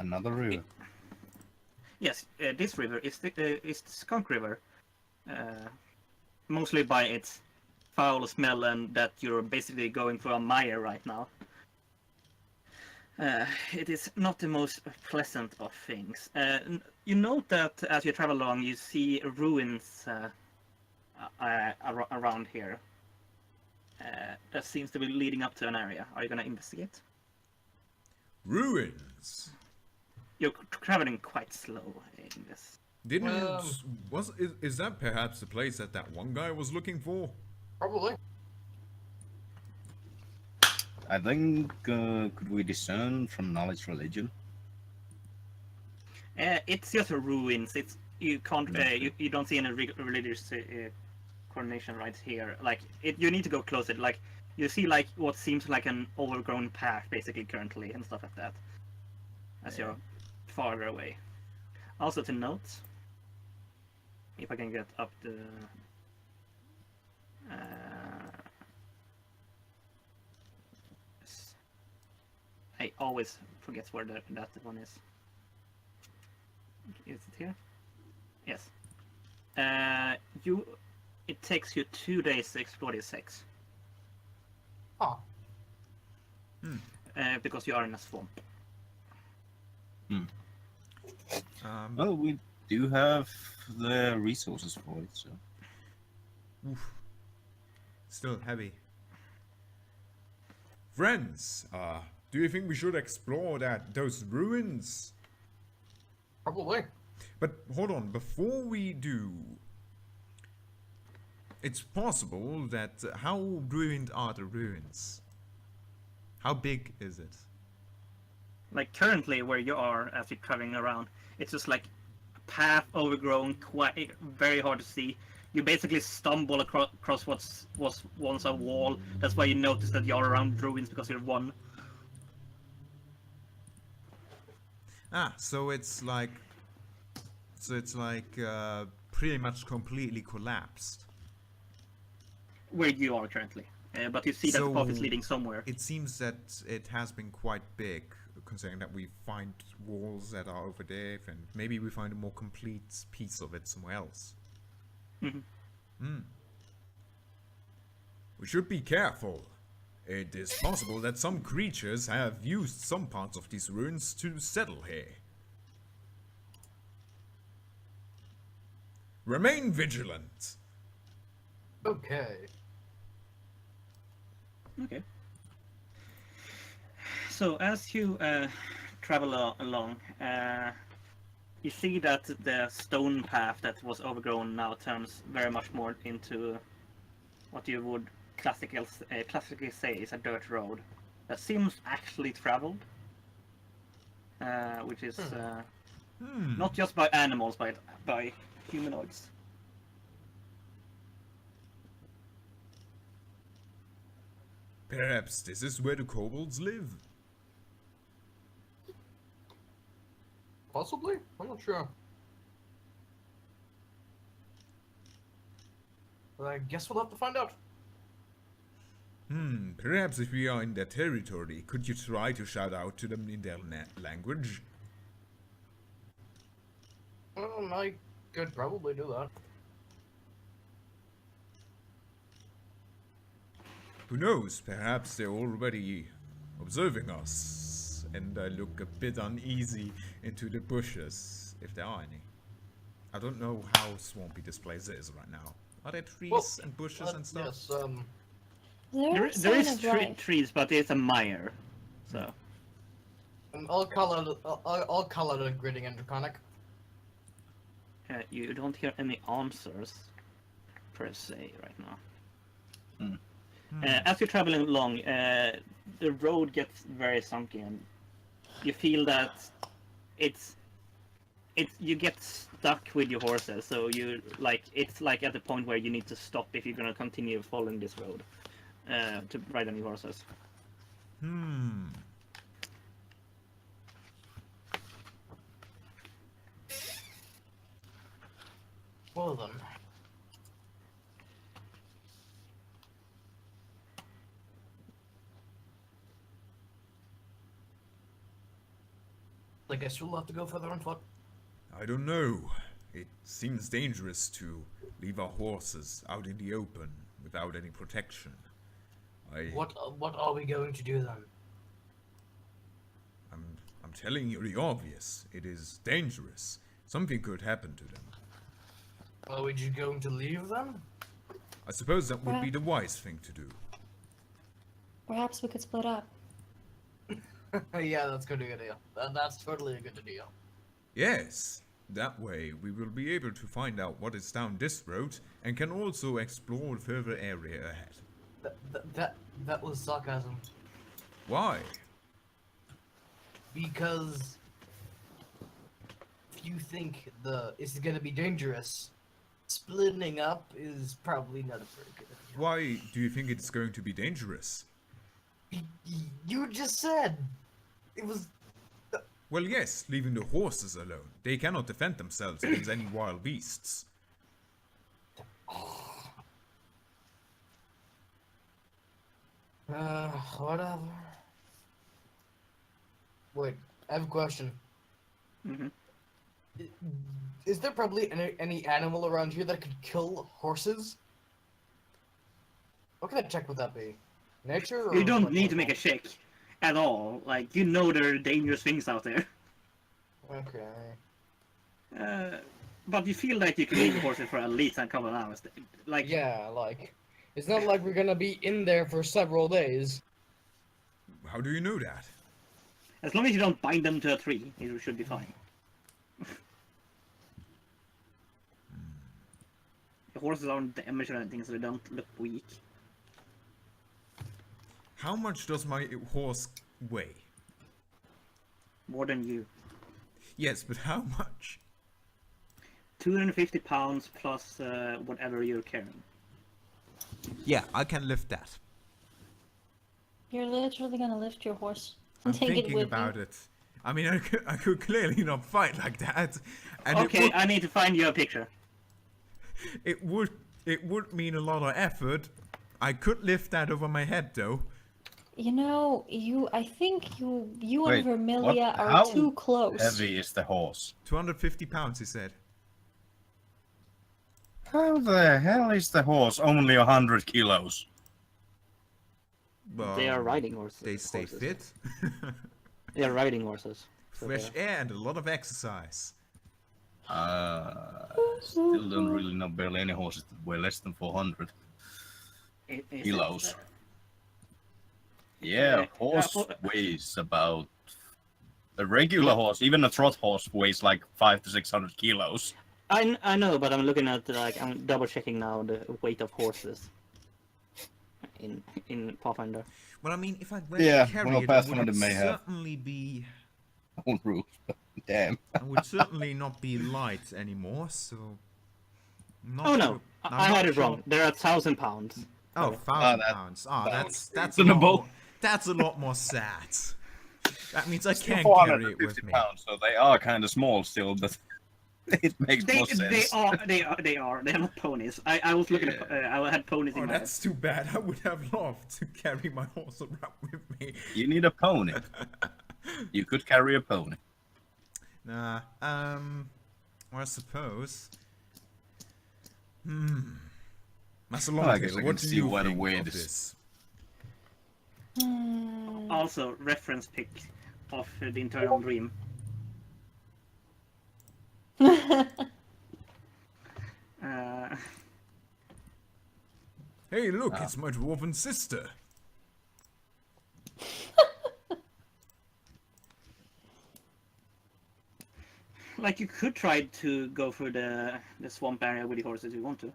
Another river. Yes, this river is the Skunk River, mostly by its foul smell and that you're basically going through a mire right now. It is not the most pleasant of things. You note that as you travel along, you see ruins around here. That seems to be leading up to an area. Are you going to investigate? Ruins. You're traveling quite slow in this. Is that perhaps the place that one guy was looking for? Probably. I think, could we discern from knowledge religion? It's just ruins. You can't you don't see any religious coordination right here. Like you need to go closer. Like you see like what seems like an overgrown path basically currently and stuff like that. As you're farther away. Also to note, if I can get up the I always forget where that one is. Is it here? Yes. It takes you 2 days to explore this sex. Oh. Because you are in a swamp. Well, we do have the resources for it, so. Oof. Still heavy. Friends, do you think we should explore those ruins? Probably. But hold on, before we do, it's possible that how ruined are the ruins? How big is it? Like currently where you are as you're traveling around, it's just like a path overgrown, quite very hard to see. You basically stumble across what was once a wall. That's why you notice that you're around ruins because you're one. So it's like pretty much completely collapsed. Where you are currently. But you see that the path is leading somewhere. It seems that it has been quite big, considering that we find walls that are over there, and maybe we find a more complete piece of it somewhere else. We should be careful. It is possible that some creatures have used some parts of these ruins to settle here. Remain vigilant. Okay. Okay. So as you travel along, you see that the stone path that was overgrown now turns very much more into what you would classically say is a dirt road that seems actually traveled, which is not just by animals, but by humanoids. Perhaps this is where the kobolds live. Possibly? I'm not sure. But I guess we'll have to find out. Perhaps if we are in their territory, could you try to shout out to them in their language? I could probably do that. Who knows, perhaps they're already observing us, and I look a bit uneasy into the bushes, if there are any. I don't know how swampy this place is right now. Are there trees and bushes and stuff? Yes, There is trees, but it's a mire, so. I'll call it a gritting and draconic. You don't hear any answers per se right now. As you're traveling along, the road gets very sunken, and you feel that you get stuck with your horses. So it's like at the point where you need to stop if you're gonna continue following this road to ride on your horses. Well then. I guess we'll have to go further on foot. I don't know. It seems dangerous to leave our horses out in the open without any protection. What are we going to do then? I'm telling you the obvious. It is dangerous. Something could happen to them. Are we just going to leave them? I suppose that would be the wise thing to do. Perhaps we could split up. Yeah, that's a good idea. That's totally a good idea. Yes. That way we will be able to find out what is down this road and can also explore the further area ahead. That was sarcasm. Why? Because if you think it's gonna be dangerous, splitting up is probably not a very good idea. Why do you think it's going to be dangerous? You just said it was. Well, yes, leaving the horses alone. They cannot defend themselves against any wild beasts. Whatever. Wait, I have a question. Mm-hmm. Is there probably any animal around here that could kill horses? What kind of check would that be? Nature? Or You don't like need to make a check at all. Like, you know there are dangerous things out there. Okay. But you feel like you can leave the horses for at least a couple of hours. Like, Yeah, like, it's not like we're gonna be in there for several days. How do you know that? as long as you don't bind them to a tree, it should be fine. The horses aren't damaged or anything, so they don't look weak. How much does my horse weigh? More than you. Yes, but how much? 250 pounds plus whatever you're carrying. Yeah, I can lift that. You're literally gonna lift your horse I'm and take it thinking with about you. it. I mean, I could clearly not fight like that. And Okay, I need to find you a picture. it would mean a lot of effort. I could lift that over my head, though. You know, I think you Wait, and Vermilia what? are How too close. heavy is the horse? 250 pounds, he said. How the hell is the horse only 100 kilos? Well, They are riding horses. They stay fit. They are riding horses. So Fresh air and a lot of exercise. Still don't really know barely any horses that weigh less than 400 kilos. Yeah, horse weighs about a regular horse, even a trot horse weighs like 500 to 600 kilos. I know, but I'm looking at I'm double checking now the weight of horses in Pathfinder. Well, I mean, if I were Yeah, to carry well, it, Pathfinder it would may have. certainly be. On roof. Damn. I would certainly not be light anymore. So. Not Oh no, sure- I'm I not had it sure- wrong. They're 1,000 pounds. Oh, Okay. 1,000 that pounds. Ah, that's reasonable. that's a lot more sad. That means I Still can't carry it 450 with me. pounds, so they are kind of small still, but it makes They more sense. they are. They're not ponies. I was looking at I had ponies in Oh, my head. that's too bad. I would have loved to carry my horse around with me. You need a pony. You could carry a pony. Nah, I suppose. That's a Well, I long guess I tale. can What do see you why the think weight of is- this? Also, reference pic of the internal dream. Hey, look, it's my dwarven sister. Like you could try to go through the swamp area with the horses if you want to.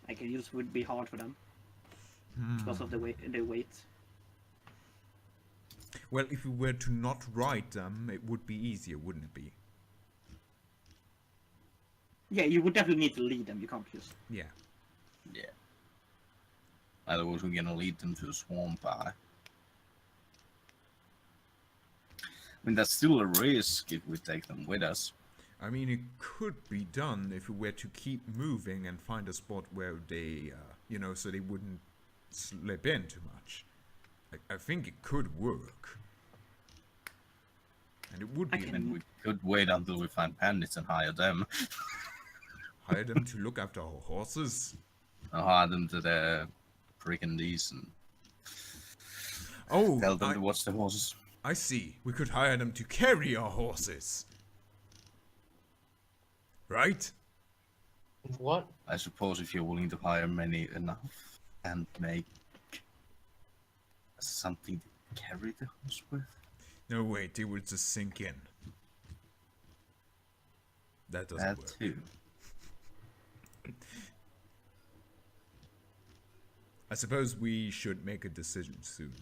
Like it just would be hard for them because of the weight. Well, if you were to not ride them, it would be easier, wouldn't it be? Yeah, you would definitely need to lead them. You can't just. Yeah. Yeah. Otherwise, we're gonna lead them to a swamp. I mean, that's still a risk if we take them with us. I mean, it could be done if we were to keep moving and find a spot where they, so they wouldn't slip in too much. I think it could work. And it would I be can- And we could wait until we find bandits and hire them. hire them to look after our horses. Or hire them to their freaking these and Oh, tell them to watch the horses. I see. We could hire them to carry our horses. Right? What? I suppose if you're willing to hire many enough and make something to carry the horse with. No, wait, it would just sink in. That doesn't That work. too. I suppose we should make a decision soon.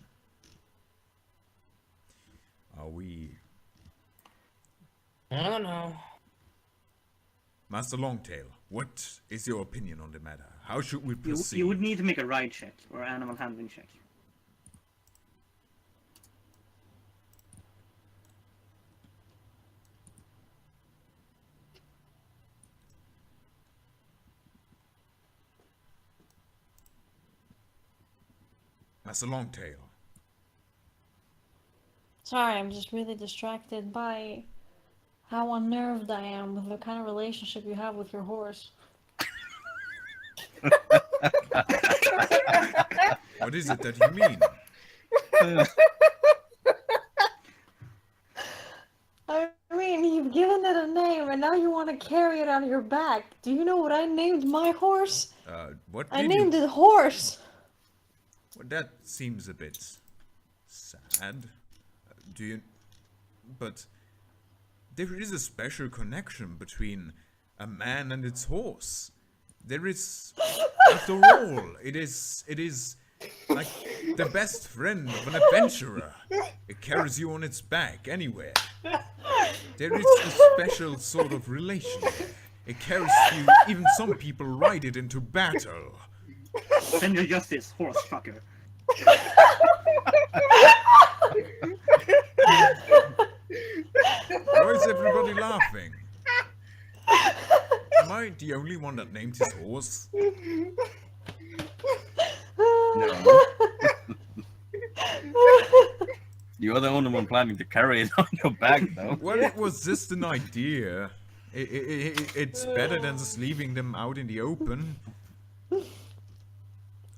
Are we... I don't know. Master Longtail, what is your opinion on the matter? How should we You, proceed? you would need to make a ride check or animal handling check. Master Longtail. Sorry, I'm just really distracted by how unnerved I am with the kind of relationship you have with your horse. What is it that you mean? I mean, you've given it a name and now you want to carry it on your back. Do you know what I named my horse? What I did named you... it Horse. Well, that seems a bit sad. Do you... But there is a special connection between a man and its horse. There is, after all, it is like the best friend of an adventurer. It carries you on its back anywhere. There is a special sort of relation. It carries you, even some people ride it into battle. Send your justice, horse fucker. Why is everybody laughing? Am I the only one that named his horse? No. You're the only one planning to carry it on your back, though. Well, it was just an idea. It's better than just leaving them out in the open.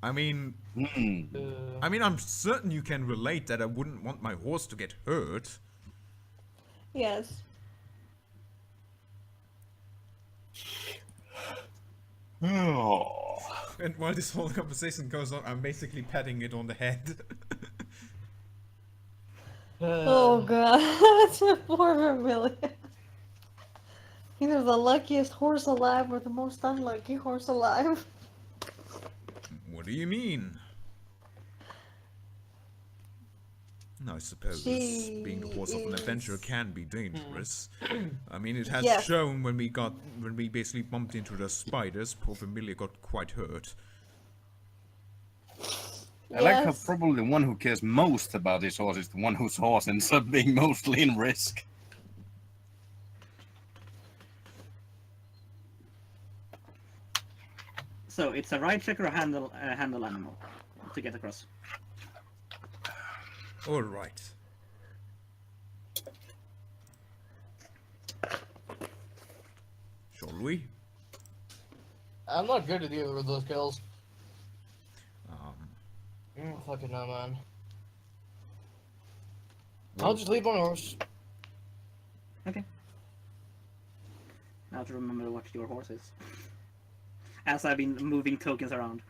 I mean, I'm certain you can relate that I wouldn't want my horse to get hurt. Yes. And while this whole conversation goes on, I'm basically patting it on the head. Oh god, that's a poor Vermilion. Either the luckiest horse alive or the most unlucky horse alive. What do you mean? I suppose being the horse of an adventurer can be dangerous. I mean, it has Yes. shown when we basically bumped into the spiders, poor Vermilia got quite hurt. I like how Yes. probably the one who cares most about his horse is the one whose horse ends up being mostly in risk. So it's a ride check or a handle animal to get across. All right. Shall we? I'm not good at either of those kills. Um, Fucking no, man. I'll just leave on horse. Okay. Now to remember what your horse is. As I've been moving tokens around.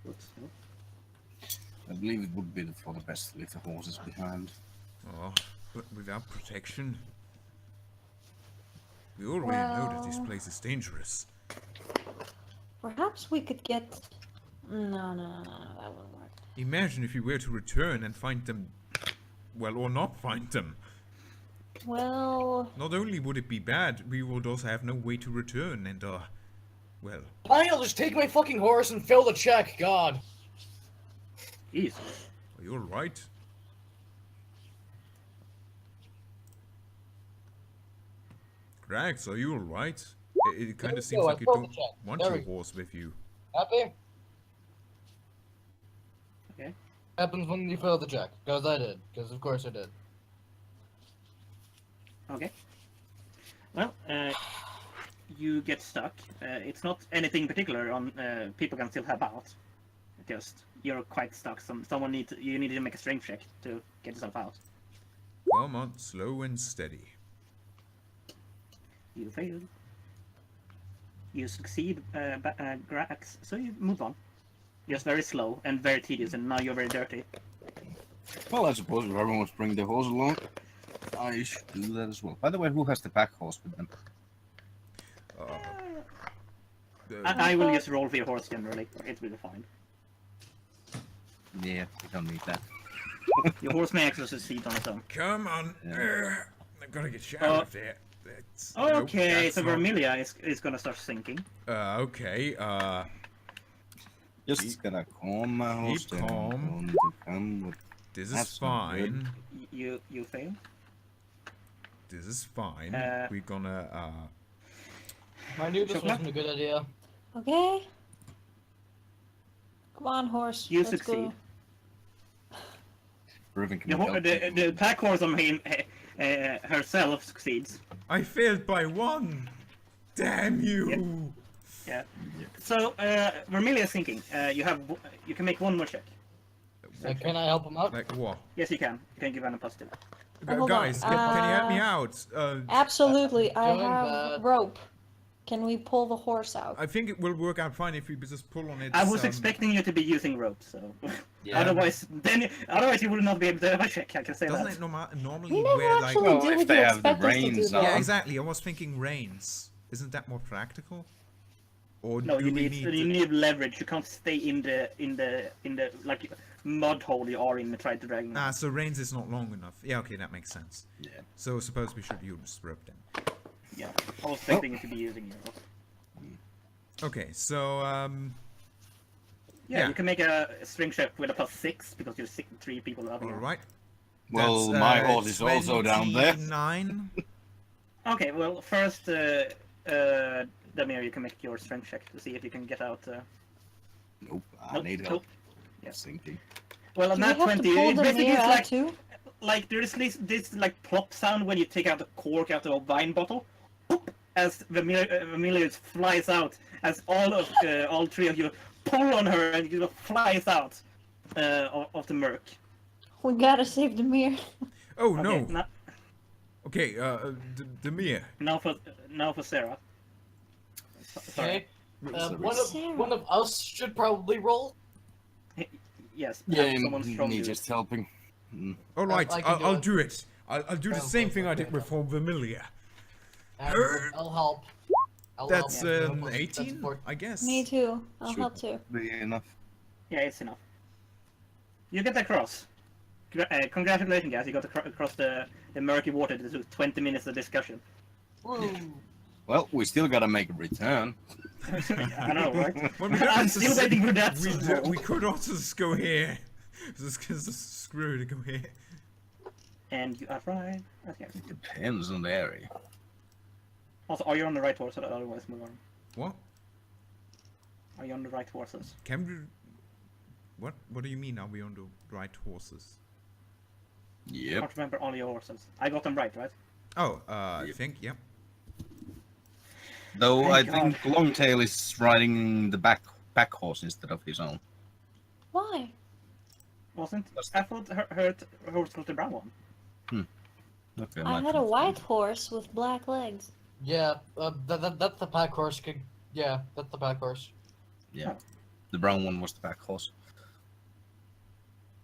Oops. Nope. I believe it would be for the best to leave the horses behind. oh, but without protection? We already know that this Well- place is dangerous. Perhaps we could get... No, that wouldn't work. Imagine if we were to return and find them, well, or not find them. Well, Not only would it be bad, we would also have no way to return and, well, Fine, I'll just take my fucking horse and fill the check, God. Jeez. are you alright? Grax, are you alright? It kind we of seems go, like I you filled don't the check. want There your we go. horse with you. Happy? Okay. Happens when you fail the check, because I did. Because of course I did. Okay. Well, you get stuck. It's not anything particular. On people can still help out. Just you're quite stuck. You need to make a strength check to get yourself out. Come on, slow and steady. You fail. You succeed, Grax, so you move on. Just very slow and very tedious, and now you're very dirty. Well, I suppose if everyone's bringing their horse along, I should do that as well. By the way, who has the pack horse with them? I will just roll for your horse generally. It will be fine. Yeah, we don't need that. Your horse may actually succeed on its own. Come on. Yeah. I've got to get you out of there. Okay, nope, so that's not- Vermilia is gonna start sinking. Okay, Just gonna calm my horse keep down. calm. Going to come with this That's is not good. fine. You fail. This is fine. We're gonna, I knew this Chocolate? wasn't a good idea. Okay. Come on, horse. You let's succeed. Go. Riven can The, help the pack horse on him herself succeeds. I failed by 1. Damn you! Yeah. So Vermilia is sinking. You can make one more check. Can I help him out? Like what? Yes, you can. You can give an a positive. Hold Guys, on, can you help me out? Absolutely, I doing have that. rope. Can we pull the horse out? I think it will work out fine if we just pull on it. I was expecting you to be using rope, so Yeah. otherwise you would not be able to have a check. I can say Doesn't that. it normally We never wear like? actually Well, do if what they you have the expect us to do. reins though. on. Yeah, exactly. I was thinking reins. Isn't that more practical? Or No, do you we need leverage. You can't stay in the like mud hole you are in and try to drag. Ah, so reins is not long enough. Yeah, okay, that makes sense. Yeah. So suppose we should use rope then. Yeah, I was expecting you to be using your rope. Okay, so Yeah, Yeah. you can make a string check with a +6 because you're 3 people up all here. right. Well, That's, my horse is also down there. 29. Okay, well first, Damir, you can make your strength check to see if you can get out. Nope, I Nope, need nope. help. Yeah. Sinking. Well, on Do we that have 20, to pull it the basically mirror is out too? like there is this like plop sound when you take out a cork out of a wine bottle, Poop, as Vermilius flies out, as all 3 of you pull on her and you flies out of the murk. We gotta save the mirror. Oh Okay, no. Now, Okay, Demir. now for Sarah. Sorry. Okay. Sarah. One of us should probably roll. Yes. Yeah, someone from me you. just helping. All right, I can do I'll it. do it. I'll do the Oh, same okay, thing I okay, did with Vermilia. And I'll help. That's help. That's 18, important. I guess. Me too. I'll Should help too. be enough. Yeah, it's enough. You get across. Congratulations, guys! You got across the murky water. This was 20 minutes of discussion. Woo. Well, we still gotta make a return. I know, right? Well, we don't I'm still necess- waiting for that. We could also just go here. Just screw it, go here. And you are right. Okay. It depends on the area. Also, are you on the right horse? Otherwise, move on. What? Are you on the right horses? Can we... What do you mean, are we on the right horses? I Yep. can't remember all your horses. I got them right, right? Oh, I Yep. think, yeah. Though Thank I think Longtail is riding the back horse instead of his own. Why? Wasn't? That's I thought her horse was the brown one. Okay, I had a white horse with black legs. Yeah, that's the pack horse. Yeah, that's the pack horse. Yeah. The brown one was the back horse.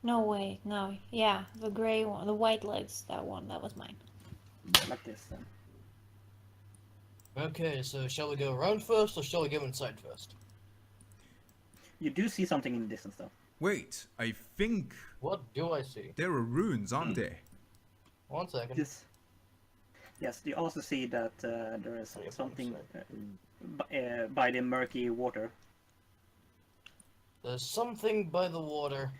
No way, no. Yeah, the gray one, the white legs, that was mine. Like this, then. Okay, so shall we go around first, or shall we go inside first? You do see something in the distance, though. Wait, I think What do I see? there are runes, aren't there? 1 second. Yes, you also see that there is something by the murky water. There's something by the water.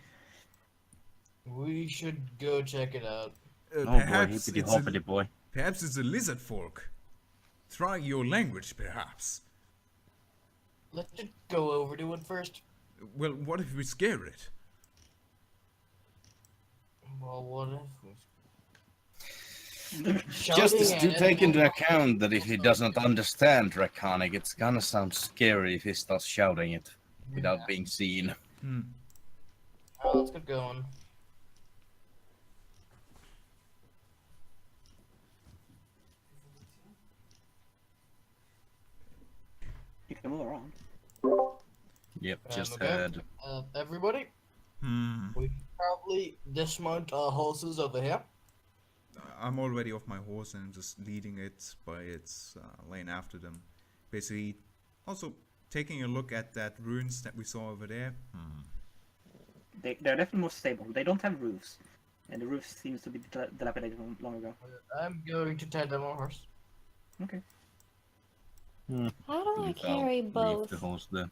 We should go check it out. Oh boy, Perhaps hippity it's a, hoppity boy. perhaps it's a lizard folk. Try your language, perhaps. Let's just go over to it first. Well, what if we scare it? what if? Just Shouting to at take it, into account that if he doesn't understand Draconic, it's gonna sound scary if he starts shouting it without Yeah. being seen. Hmm. Let's get going. You can move around. Yep, just Okay. had. Everybody, Hmm. we can probably dismount our horses over here. I'm already off my horse and just leading it by its lane after them. Basically, also taking a look at that ruins that we saw over there. They're definitely more stable. They don't have roofs, and the roof seems to be dilapidated long ago. I'm going to tend to my horse. Okay. How do I I'll carry leave both? the horse there.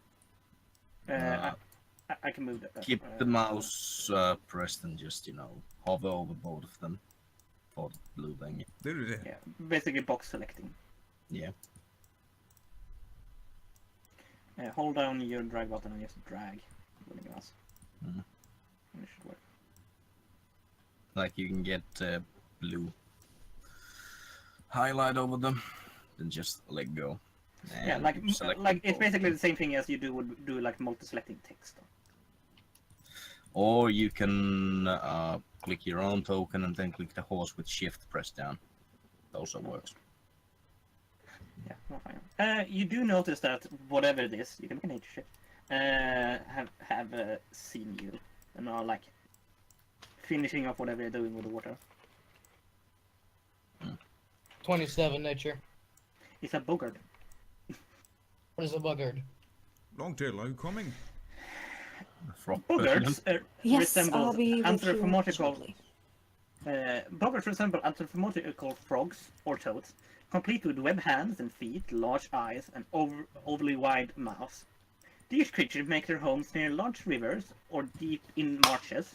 I can move that. Keep the mouse pressed and just, hover over both of them for the blue thing. Yeah, basically box selecting. Yeah. Hold down your drag button and just drag. Else. Mhm. It should work. Like you can get blue highlight over them, then just let go. Yeah, And like select it's both. basically the same thing as you would do like multi-selecting text. Or you can click your own token and then click the horse with shift press down. That also works. Yeah, well, fine. You do notice that whatever it is, you can make a nature check. Have seen you and are like finishing up whatever you're doing with the water. 27 nature. It's a boggart. What is a buggard? Longtail, are you coming? Frog Boggarts Yes, I'll resemble be with you anthropomorphical. shortly. Boggarts resemble anthropomorphical frogs or toads, complete with webbed hands and feet, large eyes, and overly wide mouths. These creatures make their homes near large rivers or deep in marshes.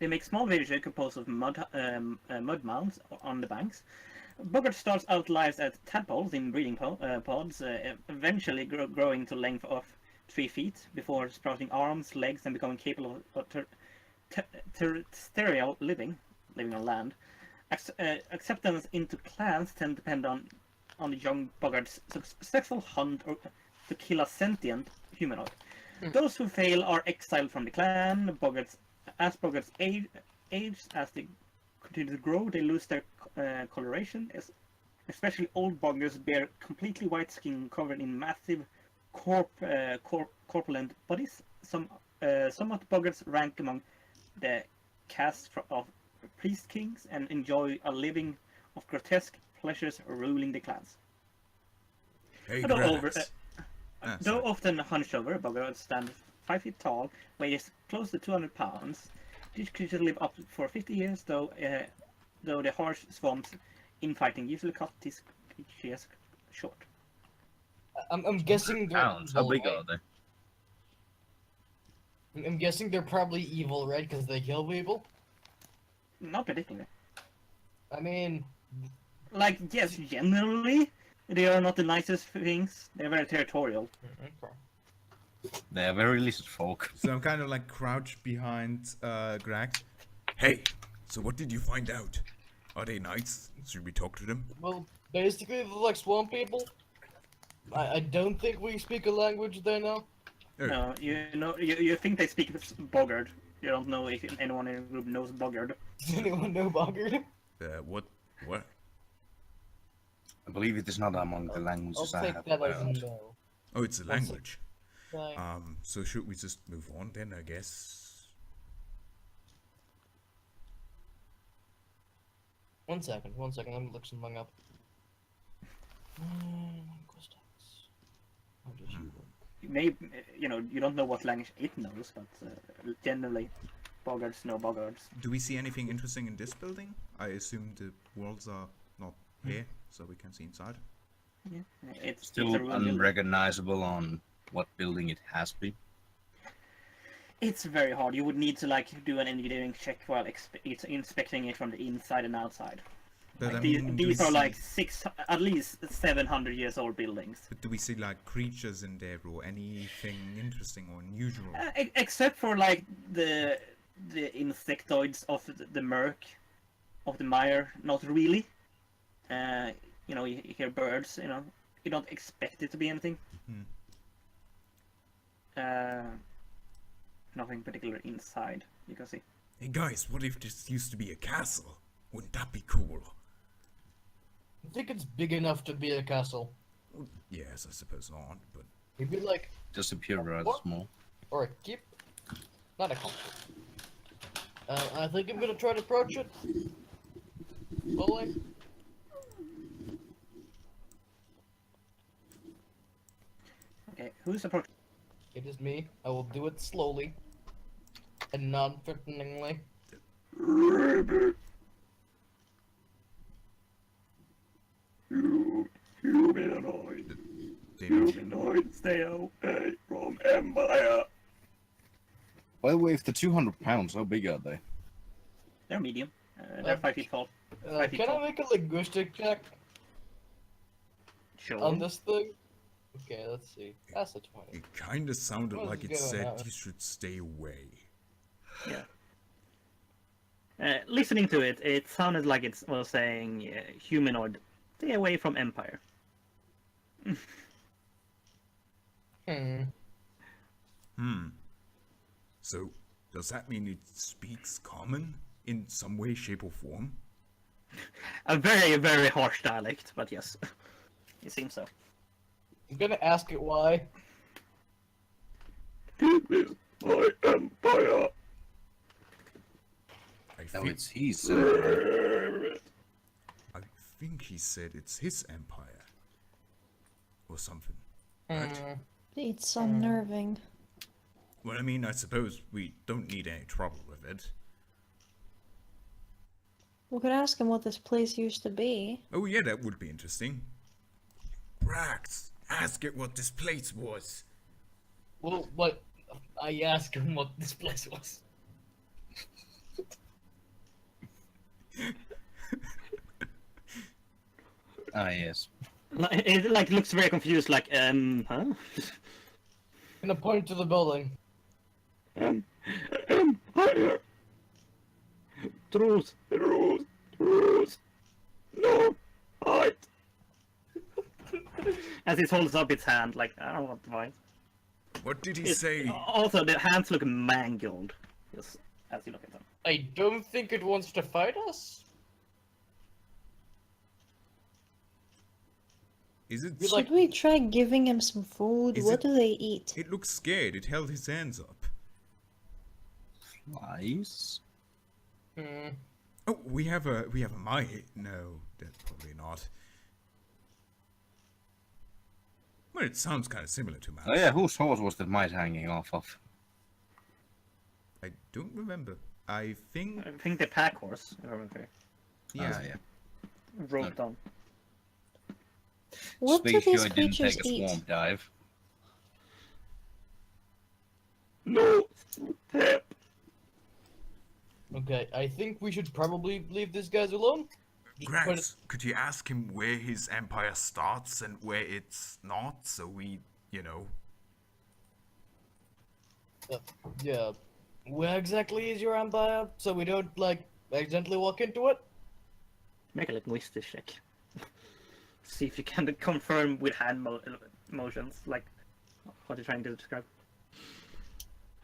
They make small villages composed of mud mounds on the banks. Boggart starts out lives as tadpoles in breeding pods, eventually growing to length of 3 feet before sprouting arms, legs, and becoming capable of terrestrial living on land. Acceptance into clans tend to depend on the young Boggart's successful hunt to kill a sentient humanoid. Those who fail are exiled from the clan. Boggarts age, as they continue to grow, they lose their coloration. Especially old Boggarts bear completely white skin covered in massive corpulent bodies. Somewhat Boggarts rank among the caste of priest kings and enjoy a living of grotesque pleasures ruling the clans. Hey, Though often hunched over, Boggarts stand 5 feet tall, weighs close to 200 pounds. These creatures live up for 50 years, though the harsh swamps infighting usually cut these creatures short. I'm guessing they're Pounds. How evil, big right? are they? I'm guessing they're probably evil, right? Because they kill people. Not particularly. I mean, Like, yes, generally, they are not the nicest things. They're very territorial. okay. They are very lizard folk. So I'm kind of like crouched behind Greg. Hey, so what did you find out? Are they nice? Should we talk to them? Well, basically, they're like swamp people. I don't think we speak a language there now. Oh, No, you think they speak Boggart. You don't know if anyone in the group knows Boggart. Does anyone know Boggart? what? What? I believe it is not among the I'll languages I take have that as a learned. no. Oh, it's a language. Thanks. So should we just move on then, I guess? One second. Let me look something up. How does you work? Maybe you don't know what language it knows, but generally, Boggarts know Boggarts. Do we see anything interesting in this building? I assume the walls are not here, so we can see inside. Yeah, it's Still a ruined building. unrecognizable on what building it has been. It's very hard. You would need to do an engineering check while inspecting it from the inside and outside. But Like, I mean, do these we are see- at least 700 years old buildings. But do we see like creatures in there or anything interesting or unusual? Except for the the insectoids of the murk, of the mire. Not really. You know, you hear birds. You know, you don't expect it to be anything. Nothing particular inside. You can see. Hey guys, what if this used to be a castle? Wouldn't that be cool? I think it's big enough to be a castle. Yes, I suppose not, but Maybe like, Just a pure rather What? small. or a keep. Not a castle. I think I'm gonna try to approach it. Slowly. Okay, who's approaching? It is me. I will do it slowly. And non-threateningly. Humanoid. they know. Humanoid, stay away from Empire. By the way, if they're 200 pounds, how big are they? They're medium. They're 5 feet tall. 5 feet Can I tall. make a linguistic check Sure. on this thing? Okay, let's see. That's a 20. It kinda sounded What like was it going said on? you should stay away. Yeah. Listening to it, it sounded like it was saying humanoid, stay away from Empire. So, does that mean it speaks common in some way, shape, or form? A very, very harsh dialect, but yes. It seems so. I'm gonna ask it why. This is my Empire. I No, think, it's his. I think he said it's his empire. Or something. Right? It's unnerving. Well, I mean, I suppose we don't need any trouble with it. We could ask him what this place used to be. Oh yeah, that would be interesting. Brax, ask it what this place was. Well, what? I asked him what this place was. Ah, yes. It like looks very confused, like, huh? I'm gonna point to the building. Empire. Truth. No, fight. As it holds up its hand, like, I don't want to fight. What did he It's- say? Also, the hands look mangled. Just as you look at them. I don't think it wants to fight us. Is it? You're like- Should we try giving him some food? Is What it- do they eat? It looks scared. It held his hands up. Flies? Oh, we have a my. No, that's probably not. Well, it sounds kind of similar to mouse. Oh yeah, whose horse was the mite hanging off of? I don't remember. I think. I think the pack horse, if I remember, Yeah. Ah, yeah. roped on. What do Speak these sure it didn't creatures take a eat? swamp dive. No, Okay, I think we should probably leave these guys alone. Just point Grax, could you ask him where his empire starts and where it's not, so we, you know. Yeah. Where exactly is your empire? So we don't, like, accidentally walk into it? make a linguistic check. See if you can confirm with hand motions, like what you're trying to describe.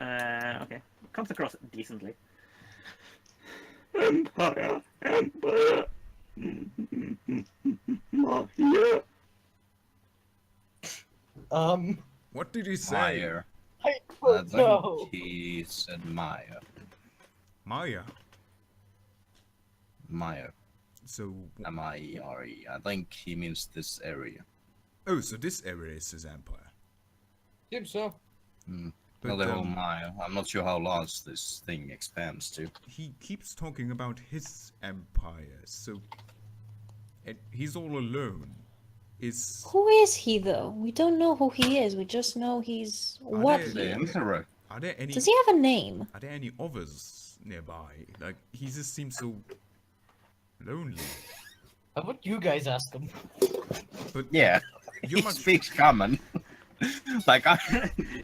Okay, comes across decently. Empire. Yeah. What did he say? Mire. I I don't think know. he said Mire. Maya. Mire. So. M-I-E-R-E. I think he means this area. Oh, so this area is his empire. Seems so. But Not the whole mile. I'm not sure how large this thing expands to. he keeps talking about his empire, so. And he's all alone. Is. Who is he though? We don't know who he is. We just know he's what they- he The is. Emperor. Are there any. Does he have a name? Are there any others nearby? Like, he just seems so. lonely. How about you guys ask him? But Yeah. You're he much- speaks common. Like I'm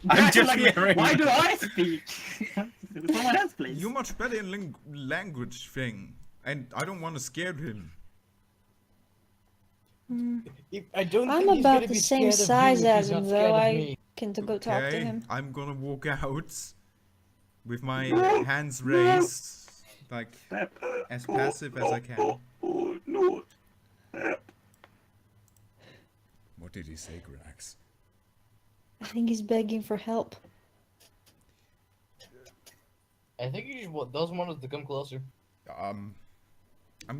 Guys, just like, hearing. why do I speak? Someone else, please. You're much better in language thing, and I don't want to scare him. I don't I'm think he's about gonna the be same scared of size you if as he's him, not though. scared of I me. can to go talk to him. I'm gonna walk out with my hands raised, like as passive as I can. Oh no. What did he say, Grax? I think he's begging for help. I think he just doesn't want us to come closer. I'm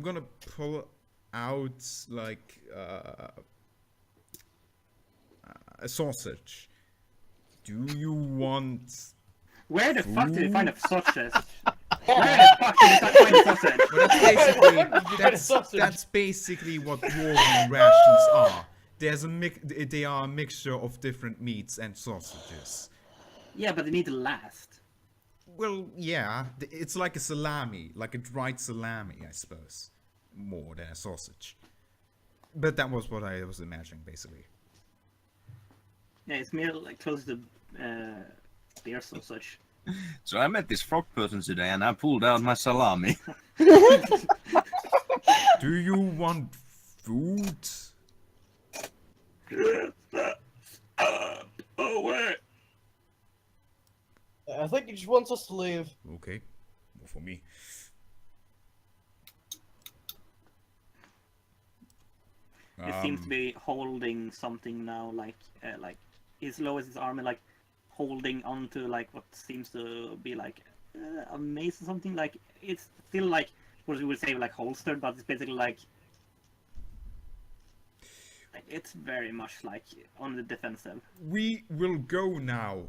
gonna pull out like a sausage. Do you want? Where the fuck did you find a sausage? Where the fuck did you find a sausage? Well, that's basically get a sausage? that's basically what dwarven rations are. There's a they are a mixture of different meats and sausages. Yeah, but they need to last. Well, yeah, it's like a salami, like a dried salami, I suppose, more than a sausage. But that was what I was imagining, basically. Yeah, it's more like close to beer sausage. So I met this frog person today, and I pulled out my salami. Do you want food? Oh wait. I think he just wants us to leave. Okay, well, for me. He seems to be holding something now, like he's lowers his arm and like holding onto like what seems to be like a mace or something. Like it's still like what we would say like holstered, but it's basically like it's very much like on the defensive. We will go now,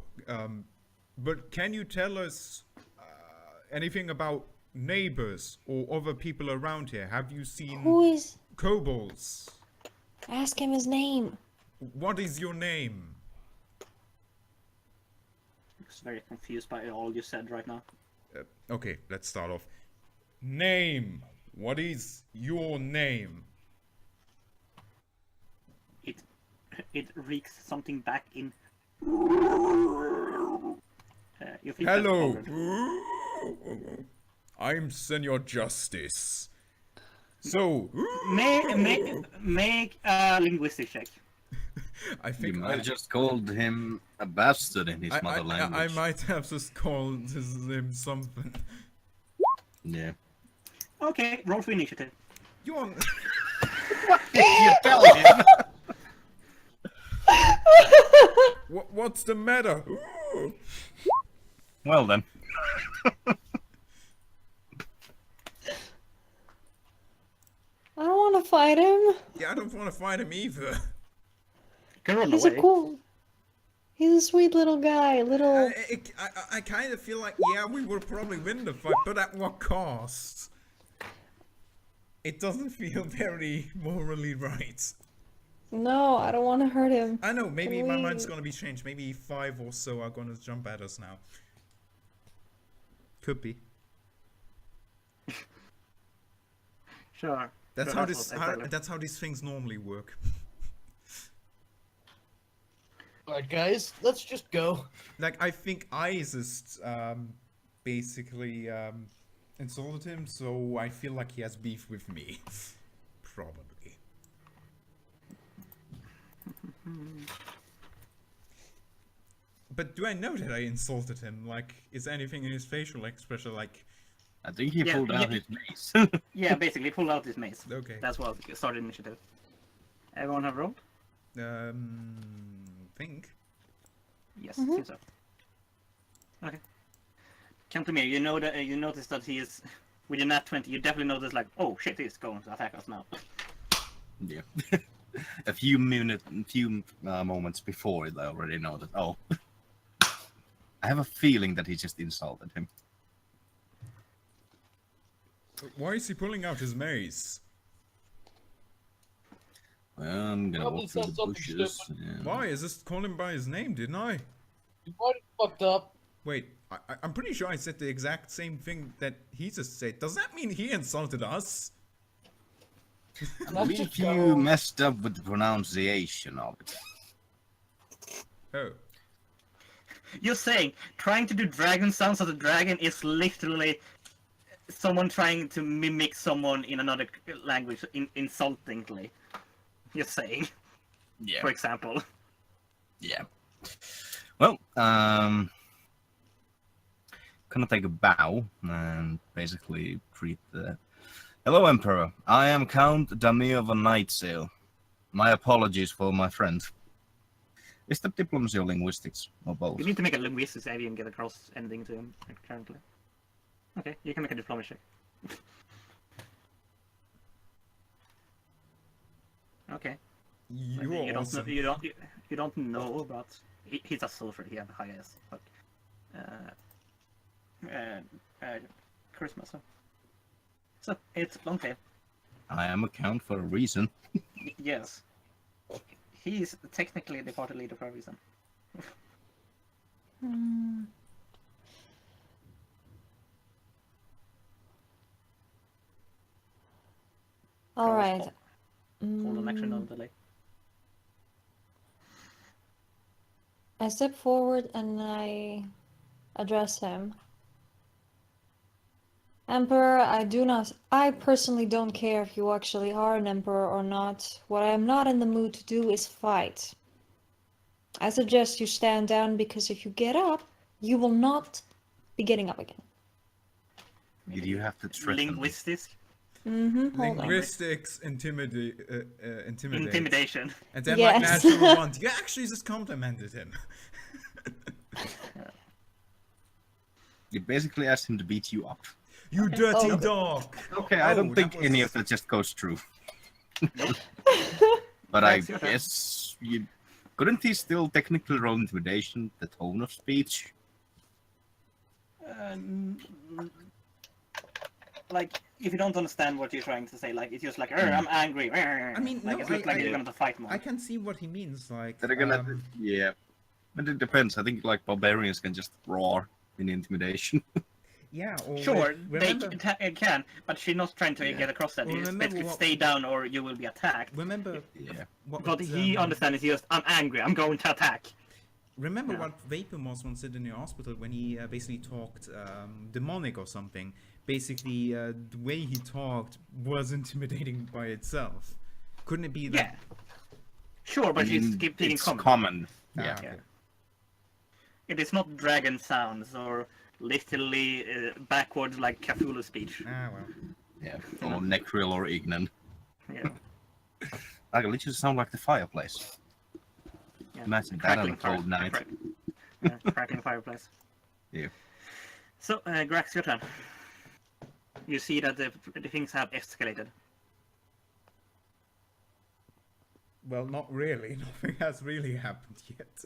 but can you tell us anything about neighbors or other people around here? Have you seen Who is? kobolds? Ask him his name. What is your name? I'm just very confused by all you said right now. Okay, let's start off. Name. What is your name? It reeks something back in. You think Hello. that's covered. I'm Senor Justice. So, Make a linguistic check. I You think might have just called him a bastard in his mother I language. might have just called him something. Yeah. Okay, roll for initiative. You want? You tell him. What's the matter? Well then. I don't want to fight him. Yeah, I don't want to fight him either. Can run He's away. a cool. He's a sweet little guy. Little. I kind of feel like, yeah, we will probably win the fight, but at what cost? It doesn't feel very morally right. No, I don't want to hurt him. I know, maybe Can my we- mind's gonna be changed. Maybe 5 or so are gonna jump at us now. Could be. Sure. That's Sure, how that's this. what I tell him. That's how these things normally work. Alright, guys, let's just go. Like, I think I just basically insulted him, so I feel like he has beef with me. Probably. But do I know that I insulted him? Like, is anything in his facial expression like, I think he Yeah, pulled out yeah. his mace. Yeah, basically pull out his mace. okay. That's what started initiative. Everyone have rolled? Think. Yes, seems so. Okay. Cantimir, you know that you notice that he is with your nat 20. You definitely notice like, oh shit, he's going to attack us now. Yeah. A few moments before it, I already know that. Oh, I have a feeling that he just insulted him. Why is he pulling out his mace? Well, I'm gonna Probably walk through said the something bushes. stupid. and- Why? I just called him by his name, didn't I? You might have fucked up. Wait, I'm pretty sure I said the exact same thing that he just said. Does that mean he insulted us? I Let's believe just you go. messed up with the pronunciation of it. Oh. You're saying trying to do dragon sounds as a dragon is literally someone trying to mimic someone in another language insultingly. You're saying, Yeah. for example. Yeah. Well, gonna take a bow and basically greet the. Hello, Emperor. I am Count Damir von Nightsail. My apologies for my friend. Is that diplomacy or linguistics or both? You need to make a linguistics save and get a cross ending to him currently. Okay, you can make a diplomacy check. Okay. You You are don't awesome. know, you don't know about he's a soldier. He has the highest, but charisma. So it's long tail. I am a count for a reason. Yes, he's technically the party leader for a reason. Hmm. All right. Hold on, actually, no Mm, delay. I step forward and I address him. Emperor, I personally don't care if you actually are an emperor or not. What I am not in the mood to do is fight. I suggest you stand down because if you get up, you will not be getting up again. Did you have to threaten me? Linguistics, Mm-hmm, hold on. Linguistics intimidate. intimidation. And then Yes. like natural one. You actually just complimented him. You basically asked him to beat you up. You Okay. dirty Oh. dog. Okay, I Oh, don't think that any was- of that just goes true. Nope. But I That's your turn. guess you couldn't he still technically roll intimidation, the tone of speech? Like, if you don't understand what you're trying to say, like, it's just like, I'm angry. I mean, like, no, it's not like you're gonna fight more. I can see what he means. Like, They're gonna, yeah. But it depends. I think like barbarians can just roar in intimidation. yeah. Or Sure, remember, they can, but she's not trying to Yeah. get across that. Well, It's remember basically what- stay down or you will be attacked. remember Yeah. what. But he understands, it's just, I'm angry, I'm going to attack. Remember Yeah. what Vapormoss once did in the hospital when he basically talked demonic or something. Basically, the way he talked was intimidating by itself. Couldn't it be Yeah. that? Sure, but I mean, she's keeping it's common. common. Ah, Yeah. okay. It is not dragon sounds or literally backwards like Cthulhu speech. Ah, well. Yeah. Or Necril or Ignan. Yeah. Like, it literally sound like the fireplace. Yeah. Imagine that on a Crackling cold night. Crackling fireplace. Yeah. So, Grax, your turn. You see that the things have escalated. Well, not really. Nothing has really happened yet.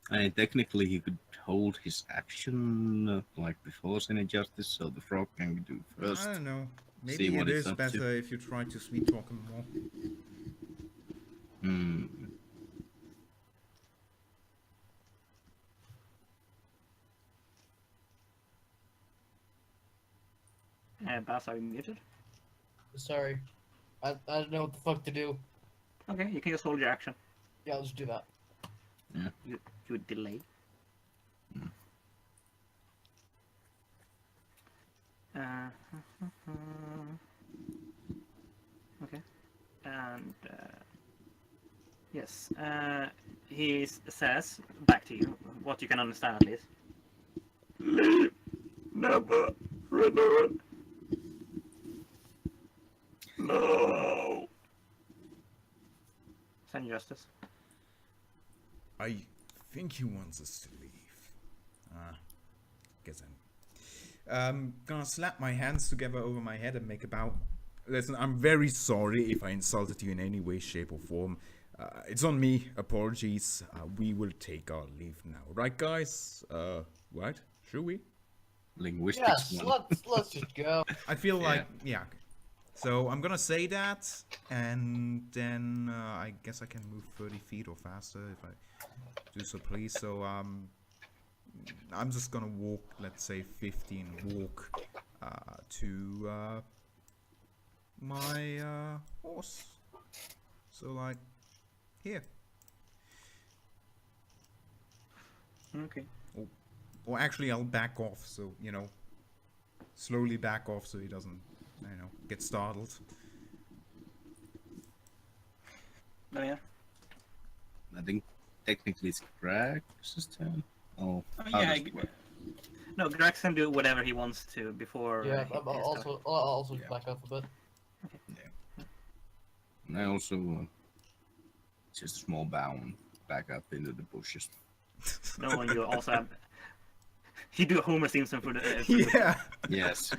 I mean, technically, he could hold his action like before any justice, so the frog can do first. I don't know. see Maybe what it it's is up to. better if you try to sweet talk him more. Hmm. Bass, are you muted? Sorry. I don't know what the fuck to do. Okay, you can just hold your action. Yeah, I'll just do that. You would delay. Okay. And yes, he says back to you what you can understand at least. Leave, never return. No. Send justice. I think he wants us to leave. Guess I'm gonna slap my hands together over my head and make a bow. Listen, I'm very sorry if I insulted you in any way, shape, or form. It's on me. Apologies. We will take our leave now, right, guys? Right? Should we? Linguistics Yes, one. let's just go. I feel Yeah. like yeah. Okay. So I'm gonna say that, and then I guess I can move 30 feet or faster if I do so, please. So I'm just gonna walk, let's say 15 walk to my horse. So like, here. Okay. Or actually, I'll back off. So you know, slowly back off so he doesn't, get startled. Oh yeah. I think technically it's Grax's turn. Oh, Oh, how yeah. does it work? No, Grax can do whatever he wants to before. Yeah, his turn. I'll also Yeah. back up a bit. And I also just a small bow and back up into the bushes. No, and you also have. You do Homer Simpson for the. Yeah, Yes.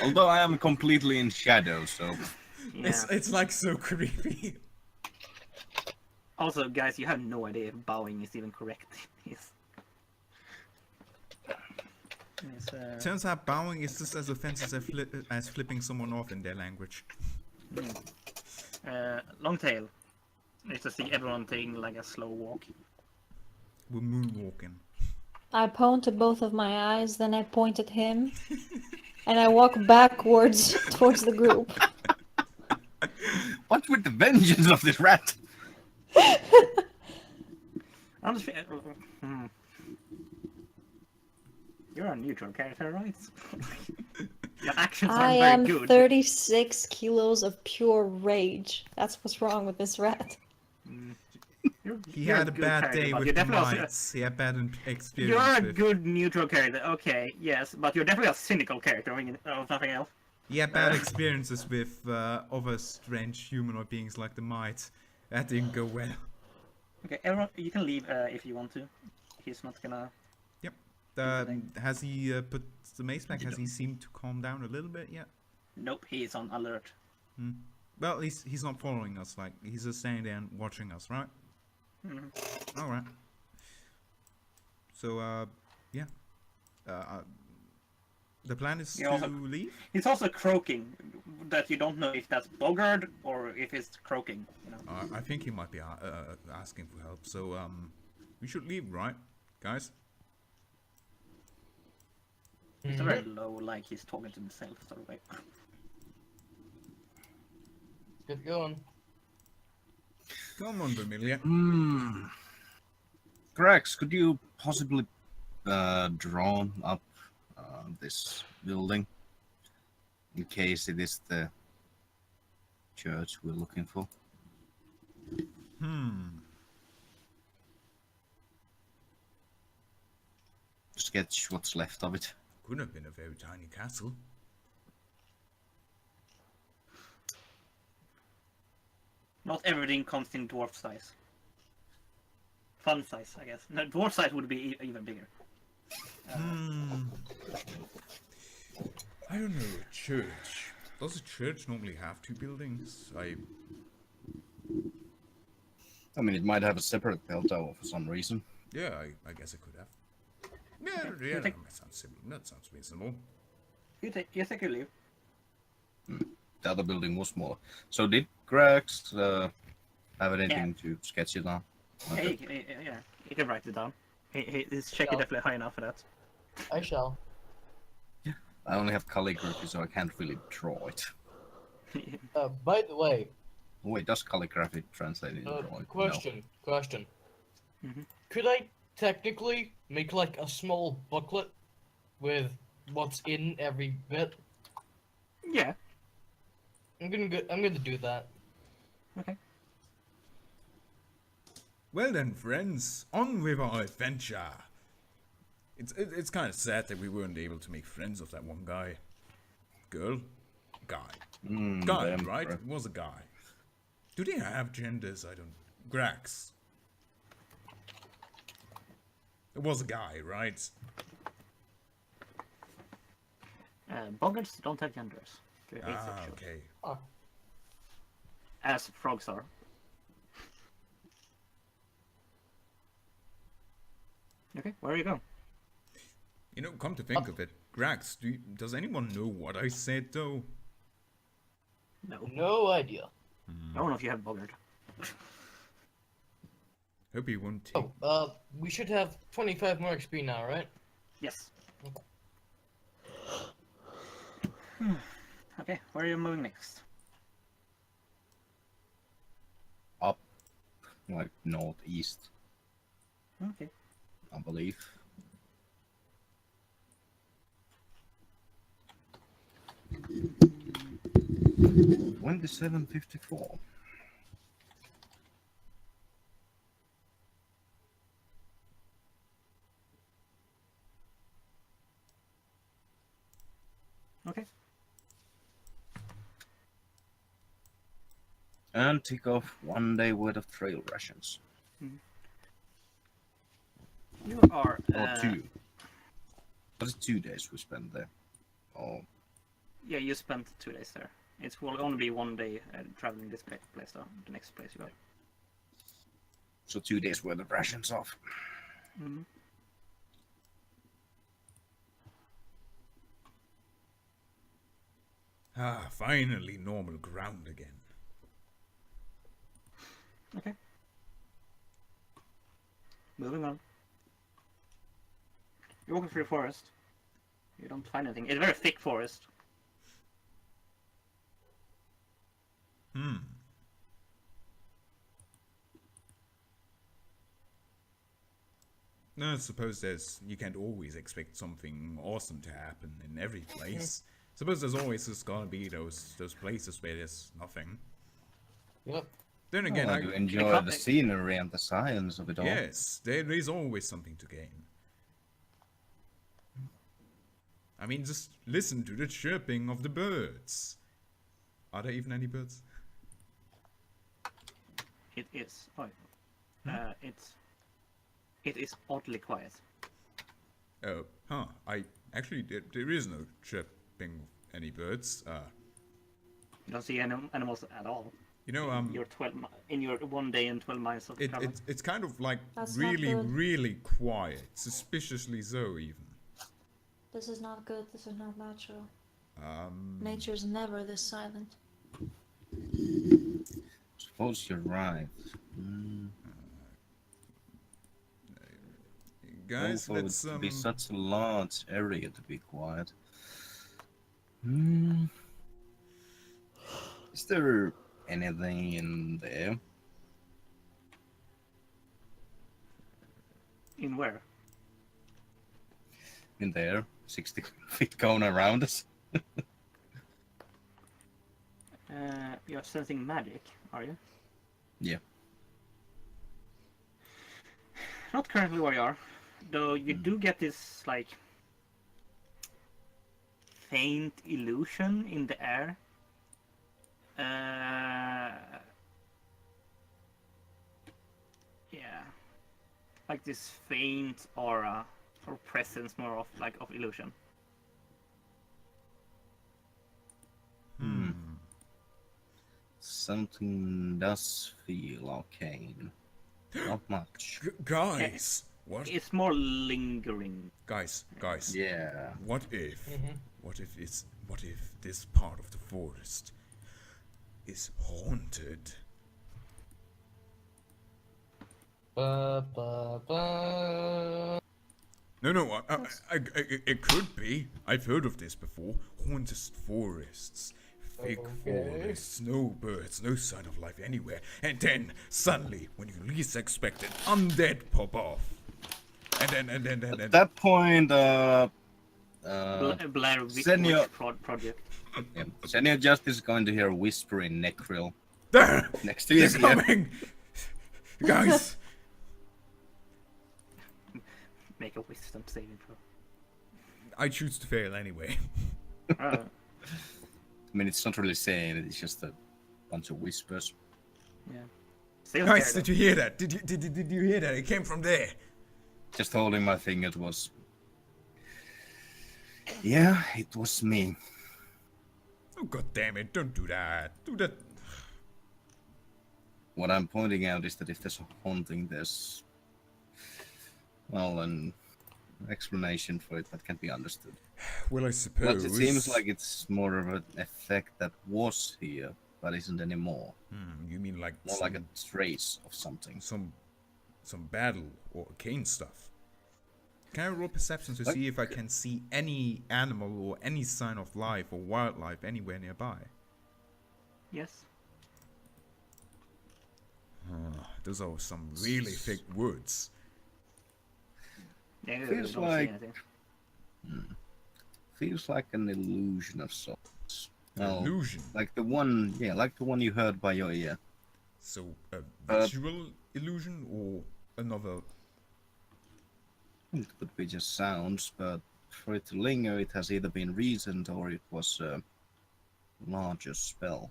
Although I am completely in shadow, so Yeah. it's like so creepy. Also, guys, you have no idea if bowing is even correct. Turns out bowing is just as offensive as flipping someone off in their language. Long tail. It's to see everyone taking like a slow walk. We're moonwalking. I point to both of my eyes, then I point at him, and I walk backwards towards the group. what with the vengeance of this rat? I'm just. You're a neutral character, right? Your actions I aren't am very good. 36 kilos of pure rage. That's what's wrong with this rat. He You're had a good bad character, day but with you're the definitely mites. He had bad experience You're a with. good neutral character. Okay, yes, but you're definitely a cynical character, if nothing else. He had bad experiences with other strange humanoid beings like the mites. That didn't go well. Okay, everyone, you can leave if you want to. He's not gonna. Yep. Has he put the mace back? Has he seemed to calm down a little bit yet? Nope, he's on alert. Well, at least he's not following us. Like he's just standing there and watching us, right? All right. So, yeah. The plan is He to also- leave. He's also croaking. That you don't know if that's Bogard or if it's croaking. You know. I think he might be asking for help. So, we should leave, right, guys? It's very low, like he's talking to himself, sort of way. Get going. Come on, Vermilia. Grax, could you possibly draw up this building in case it is the church we're looking for? Sketch what's left of it. Could have been a very tiny castle. Not everything comes in dwarf size. Fun size, I guess. No, dwarf size would be even bigger. I don't know. A church. Does a church normally have two buildings? I mean, it might have a separate bell tower for some reason. Yeah, I guess it could have. Yeah, that sounds simple. That sounds reasonable. You take your leave. The other building was smaller. So did Grax have anything to sketch it on? Okay. Yeah, he can write it down. His check is Yeah. definitely high enough for that. I shall. I only have calligraphy, so I can't really draw it. By the way, Oh, wait, does calligraphy translate into drawing? question. Mhm. Could I technically make like a small booklet with what's in every bit? Yeah. I'm gonna do that. Okay. Well then, friends, on with our adventure. It's kind of sad that we weren't able to make friends of that one guy. Guy, damn right? correct. It was a guy. Do they have genders? I don't. Grax. It was a guy, right? Bogarts don't have genders. They're Ah, asexual, okay. as frogs are. Okay, where you go? You know, come to think of it, Grax, does anyone know what I said though? No. No idea. I don't know if you have Bogart. Hope he won't take. Oh, we should have 25 more XP now, right? Yes. Okay, where are you moving next? like northeast, Okay. I believe. When the 754. Okay. And tick off 1 day worth of trail rations. You are. Or 2. Was it 2 days we spent there? Oh, Yeah, you spent 2 days there. It will only be 1 day traveling this place though. The next place you go. so 2 days worth of rations off. Mm-hmm. Ah, finally normal ground again. Okay. Moving on. You're walking through the forest. You don't find anything. It's a very thick forest. No, I suppose you can't always expect something awesome to happen in every place. Suppose there's always just gonna be those places where there's nothing. Yep. Then again, I do enjoy the scenery and the science of it all. yes, there is always something to gain. I mean, just listen to the chirping of the birds. Are there even any birds? It is. Oh, it is oddly quiet. Oh, huh. There is no chirping of any birds. You don't see any animals at all. You know, In your 1 day and 12 miles of travel. it's kind of like That's not really, good. really quiet. Suspiciously so, even. This is not good. This is not natural. Nature's never this silent. Suppose you're right. Guys, Also, let's it would be such a large area to be quiet. Is there anything in there? In where? In there, 60 feet going around us. You're sensing magic, are you? Yeah. Not currently where you are, though you do get this like faint illusion in the air. Yeah, like this faint aura or presence, more of like of illusion. Something does feel arcane. Not much. guys, what? It's more lingering. Guys, Yeah. what if this part of the forest is haunted? Ba, ba, ba. No, it could be. I've heard of this before. Haunted forests. Thick Okay. forest, snowbirds, no sign of life anywhere. And then, suddenly, when you least expect it, undead pop off. And then. At that point, Blair Witch Senior- Project. yeah, Senior Justice is going to hear a whisper in Necril There! next to They're his ear. coming! Guys! Make a wisdom saving throw. I choose to fail anyway. I mean, it's not really saying it, it's just a bunch of whispers. Yeah. Still Guys, scared, did you hear that? Did you hear that? It came from there. Just holding my finger, it was... Yeah, it was me. Oh, god damn it, don't do that. Do that. What I'm pointing out is that if there's a haunting, there's... well, an explanation for it that can be understood. Well, I But suppose. it seems like it's more of an effect that was here, but isn't anymore. You mean like More like a trace of something. some battle or arcane stuff? Can I roll perception to Like- see if I can see any animal or any sign of life or wildlife anywhere nearby? Yes. Those are some really thick woods. Yeah, you Feels don't see like- anything. Feels like an illusion of sorts. Well, Illusion. like the one you heard by your ear. So a visual illusion or another? It could be just sounds, but for it to linger, it has either been reasoned or it was a larger spell.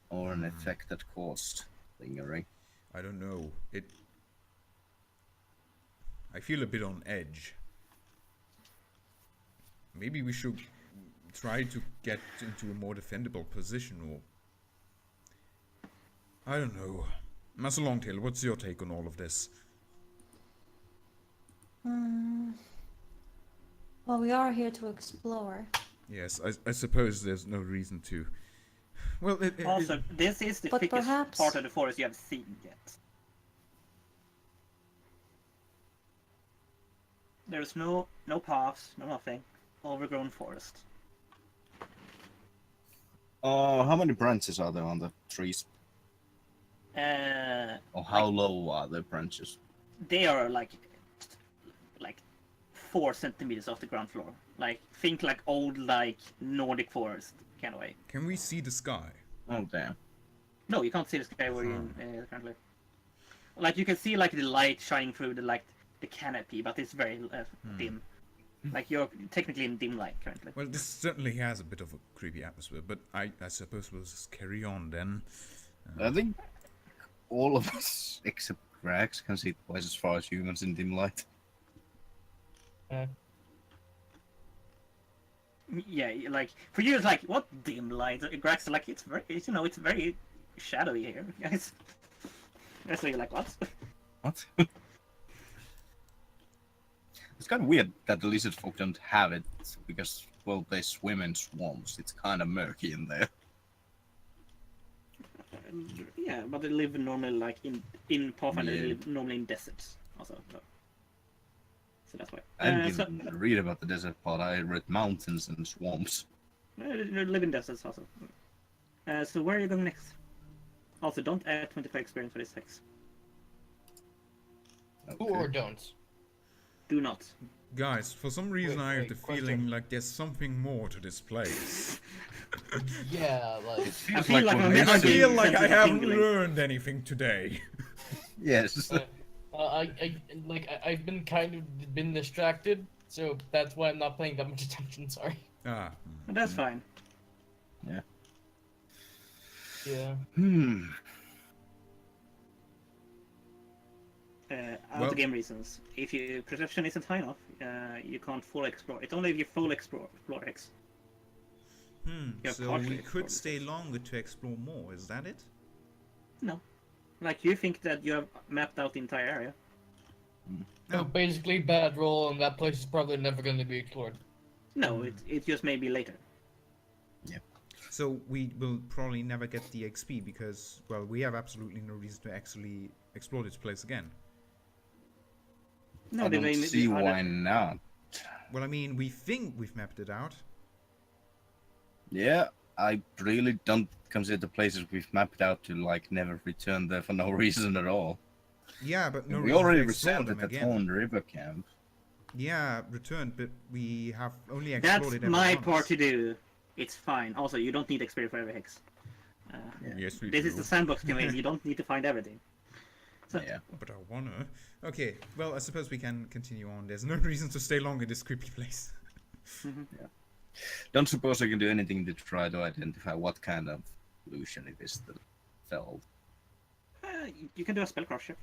Or an effect that caused lingering. I don't know. I feel a bit on edge. Maybe we should try to get into a more defendable position, or I don't know. Master Longtail, what's your take on all of this? Well, we are here to explore. Yes, I suppose there's no reason to. Well, Also, this is the But thickest perhaps- part of the forest you have seen yet. There's no paths, no nothing. Overgrown forest. How many branches are there on the trees? Or how Like- low are the branches? They are like 4 centimeters off the ground floor. Like think like old like Nordic forest kind of way. can we see the sky? Oh damn. No, you can't see the sky where you're in currently. Like you can see like the light shining through the canopy, but it's very dim. Like you're technically in dim light currently. Well, this certainly has a bit of a creepy atmosphere, but I suppose we'll just carry on then. I think all of us, except Grax, can see twice as far as humans in dim light. Yeah, like for you, it's like what dim light? Grax, like it's very, it's very shadowy here, guys. So you're like, what? What? It's kind of weird that the lizard folk don't have it because, well, they swim in swamps. It's kind of murky in there. Yeah, but they live normally like in Pathfinder. They Yeah. live normally in deserts also. So that's why. I didn't read about the desert part. I read mountains and swamps. They live in deserts also. So where are you going next? Also, don't add 25 experience for this hex. Do or don't. Do not. Guys, for some reason I have wait, the question. feeling like there's something more to this place. Yeah, like I feel like we're I'm missing- I feel Sense like I of haven't tingling. learned anything today. Yes. I've been kind of been distracted, so that's why I'm not paying that much attention. Sorry. Ah, But that's fine. Yeah. Out Well- of game reasons, if your perception isn't high enough, you can't full explore. It's only if you full explore X. Yeah, so partially we explore could this stay place. longer to explore more, is that it? No, like you think that you have mapped out the entire area. So basically, bad roll, and that place is probably never going to be explored. No, it just may be later. So we will probably never get the XP because, well, we have absolutely no reason to actually explore this place again. No, I they don't may see why not. Well, I mean, we think we've mapped it out. Yeah, I really don't consider the places we've mapped out to like never return there for no reason at all. Yeah, but no we reason to already explore returned them at the again. Torn River Camp. Yeah, returned, but we have only explored That's it ever my once. part to do. It's fine. Also, you don't need experience for every hex. Yes, we This do. is the sandbox campaign. You don't need to find everything. So, Yeah. But I wanna. Okay, well, I suppose we can continue on. There's no reason to stay long in this creepy place. Don't suppose I can do anything to try to identify what kind of illusion it is that fell. you can do a spellcraft check.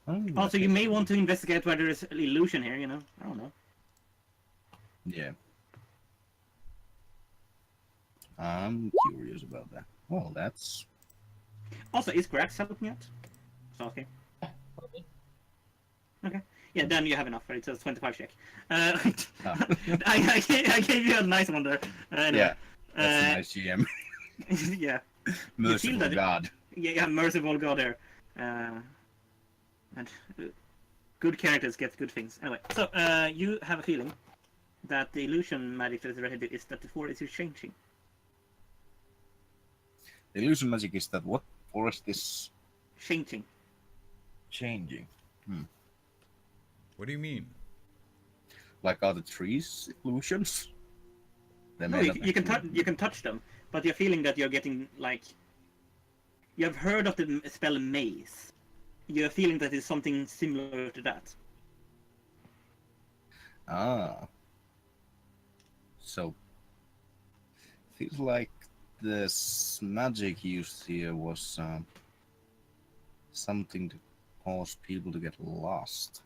Oh, Also, you may want to investigate whether there's an illusion here. I don't know. Yeah. I'm curious about that. Well, that's Also, is Grax helping out? So, okay. Okay. Yeah, then you have enough. It's a 25 check. I gave you a nice one there. Anyway. yeah. That's a nice GM. Yeah. Merciful that- God. Yeah, merciful God there. And good characters get good things. Anyway, so you have a feeling that the illusion magic that is ready is that the forest is changing. illusion magic is that what forest is Changing. changing? What do you mean? Like, are the trees illusions? They No, may you, not you can actually- you can touch them, but you're feeling that you're getting like. You have heard of the spell maze. You're feeling that it's something similar to that. Ah. So, feels like this magic used here was something to cause people to get lost.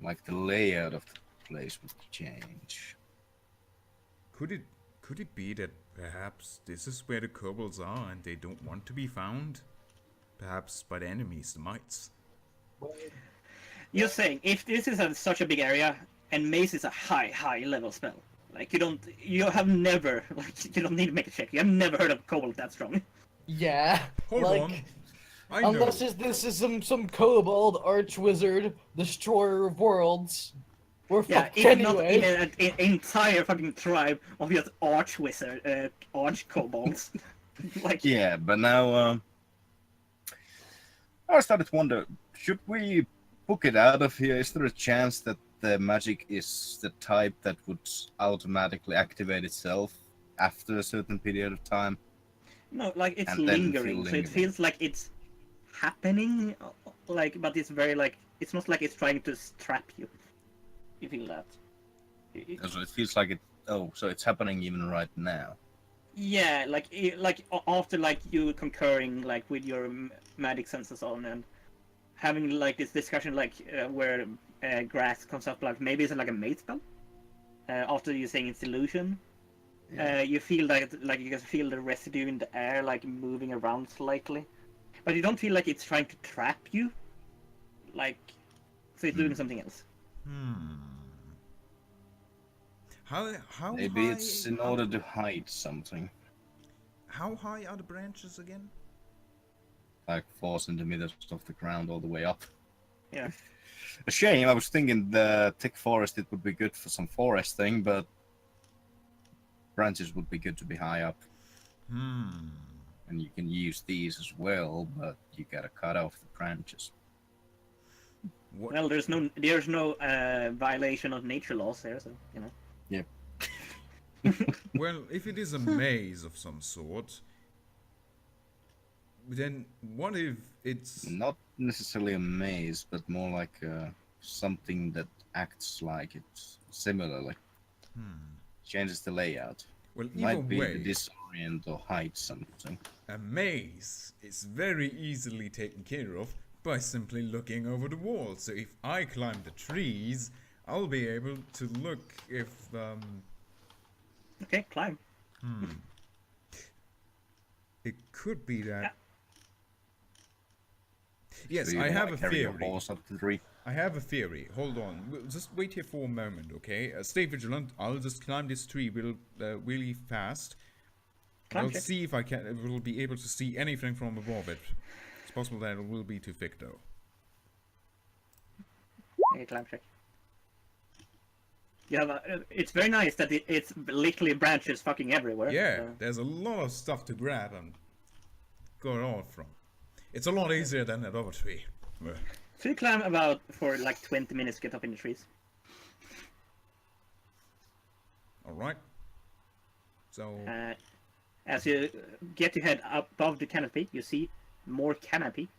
Like the layout of the place would change. Could it be that perhaps this is where the kobolds are and they don't want to be found? Perhaps by the enemies, the mites. You're saying if this is such a big area and maze is a high level spell, like you have never, like you don't need to make a check. You have never heard of kobold that strong. Yeah. Hold like, on. I know. Unless this is some kobold arch wizard, destroyer of worlds. We're Yeah, fucked if not anyway. in an entire fucking tribe of just arch wizard, arch kobolds. Like Yeah, but now I started to wonder, should we book it out of here? Is there a chance that the magic is the type that would automatically activate itself after a certain period of time? no, like it's And then lingering, feel so it feels like it's happening, like, but it's very like it's not like it's trying to trap you. You feel that? So it feels like it. Oh, so it's happening even right now. Yeah, like after like you concurring like with your magic senses on and having like this discussion like where grass comes up, like maybe it's like a mate spell. After you saying it's illusion, you feel like you can feel the residue in the air like moving around slightly, but you don't feel like it's trying to trap you. Like, so it's doing something else. How Maybe high? it's in order to hide something, How high are the branches again? like 4 centimeters off the ground all the way up. Yeah. A shame. I was thinking the thick forest it would be good for some foresting, but branches would be good to be high up. And you can use these as well, but you gotta cut off the branches. What? Well, there's no violation of nature laws there, so you know. Well, if it is a maze of some sort, then what if it's Not necessarily a maze, but more like something that acts like it's similarly. Changes the layout. well, Might either be to way, disorient or hide something. a maze is very easily taken care of by simply looking over the wall. So if I climb the trees, I'll be able to look if Okay, climb. it could be that. Yeah. Yes, So you I wanna have a carry your theory. horse up the tree. I have a theory. Hold on. Just wait here for a moment, okay? Stay vigilant. I'll just climb this tree really fast. Climb I'll check. see if I will be able to see anything from above it. It's possible that it will be too thick, though. Okay, climb check. You have it's very nice that it's literally branches fucking everywhere. Yeah, there's a lot of stuff to grab and go out from. It's a lot easier than that other tree. So you climb about for like 20 minutes to get up in the trees. Alright. So, As you get your head up above the canopy, you see more canopy.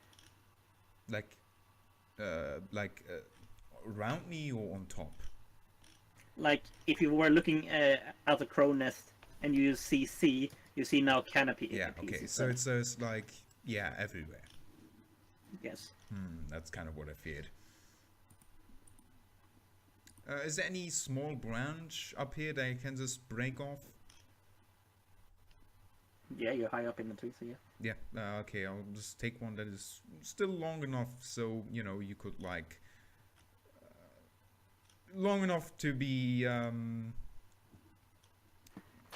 like, around me or on top? Like if you were looking at the crow nest and you see sea, you see now canopy. Yeah, okay. pieces. So it says, like, yeah, everywhere. Yes. That's kind of what I feared. Is there any small branch up here that I can just break off? Yeah, you're high up in the tree, so yeah. Yeah, okay, I'll just take one that is still long enough so, you know, you could, like... long enough to be,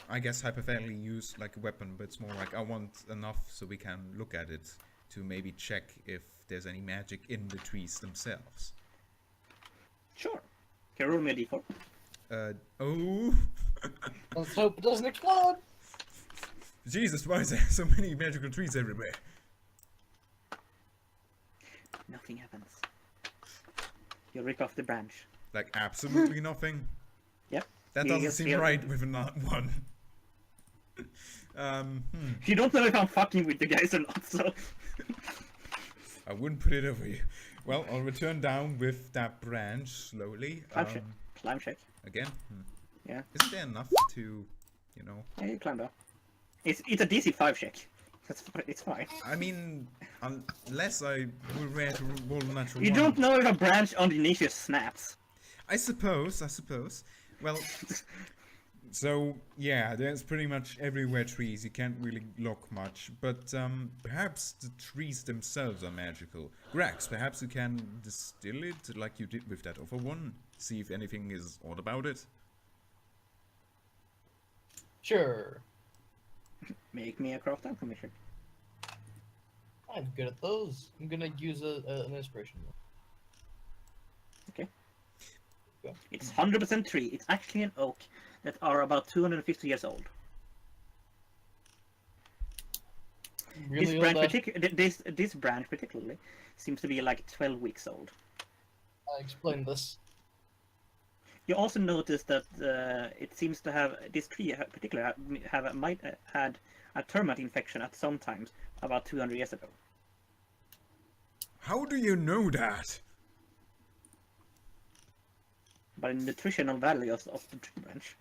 I guess hypothetically used like a weapon, but it's more like I want enough so we can look at it to maybe check if there's any magic in the trees themselves. Sure. Can you roll me a d4? Oh... Let's hope it doesn't explode. Jesus, why is there so many magical trees everywhere? Nothing happens. You rip off the branch. Like, absolutely nothing? Yep. That You doesn't just seem feel- right with a not one. You don't know if I'm fucking with you guys or not, so... I wouldn't put it over you. Well, I'll return down with that branch slowly. Climb check. Again? Yeah. Isn't there enough to, you know... Yeah, you climb up. It's a DC 5 check. It's fine. I mean, unless I were rare to roll a natural You one. don't know if a branch underneath you snaps. I suppose. Well, so, yeah, there's pretty much everywhere trees. You can't really lock much. But perhaps the trees themselves are magical. Grax, perhaps you can distill it like you did with that other one? See if anything is odd about it? Sure. Make me a craft time commission. I'm good at those. I'm gonna use an inspiration. Okay. It's 100% tree. It's actually an oak that are about 250 years old. Really This branch particularly seems to be like 12 weeks old. I explain this. You also notice that it seems to have this tree particularly might had a termite infection at some times about 200 years ago. How do you know that? By the nutritional value of the tree branch.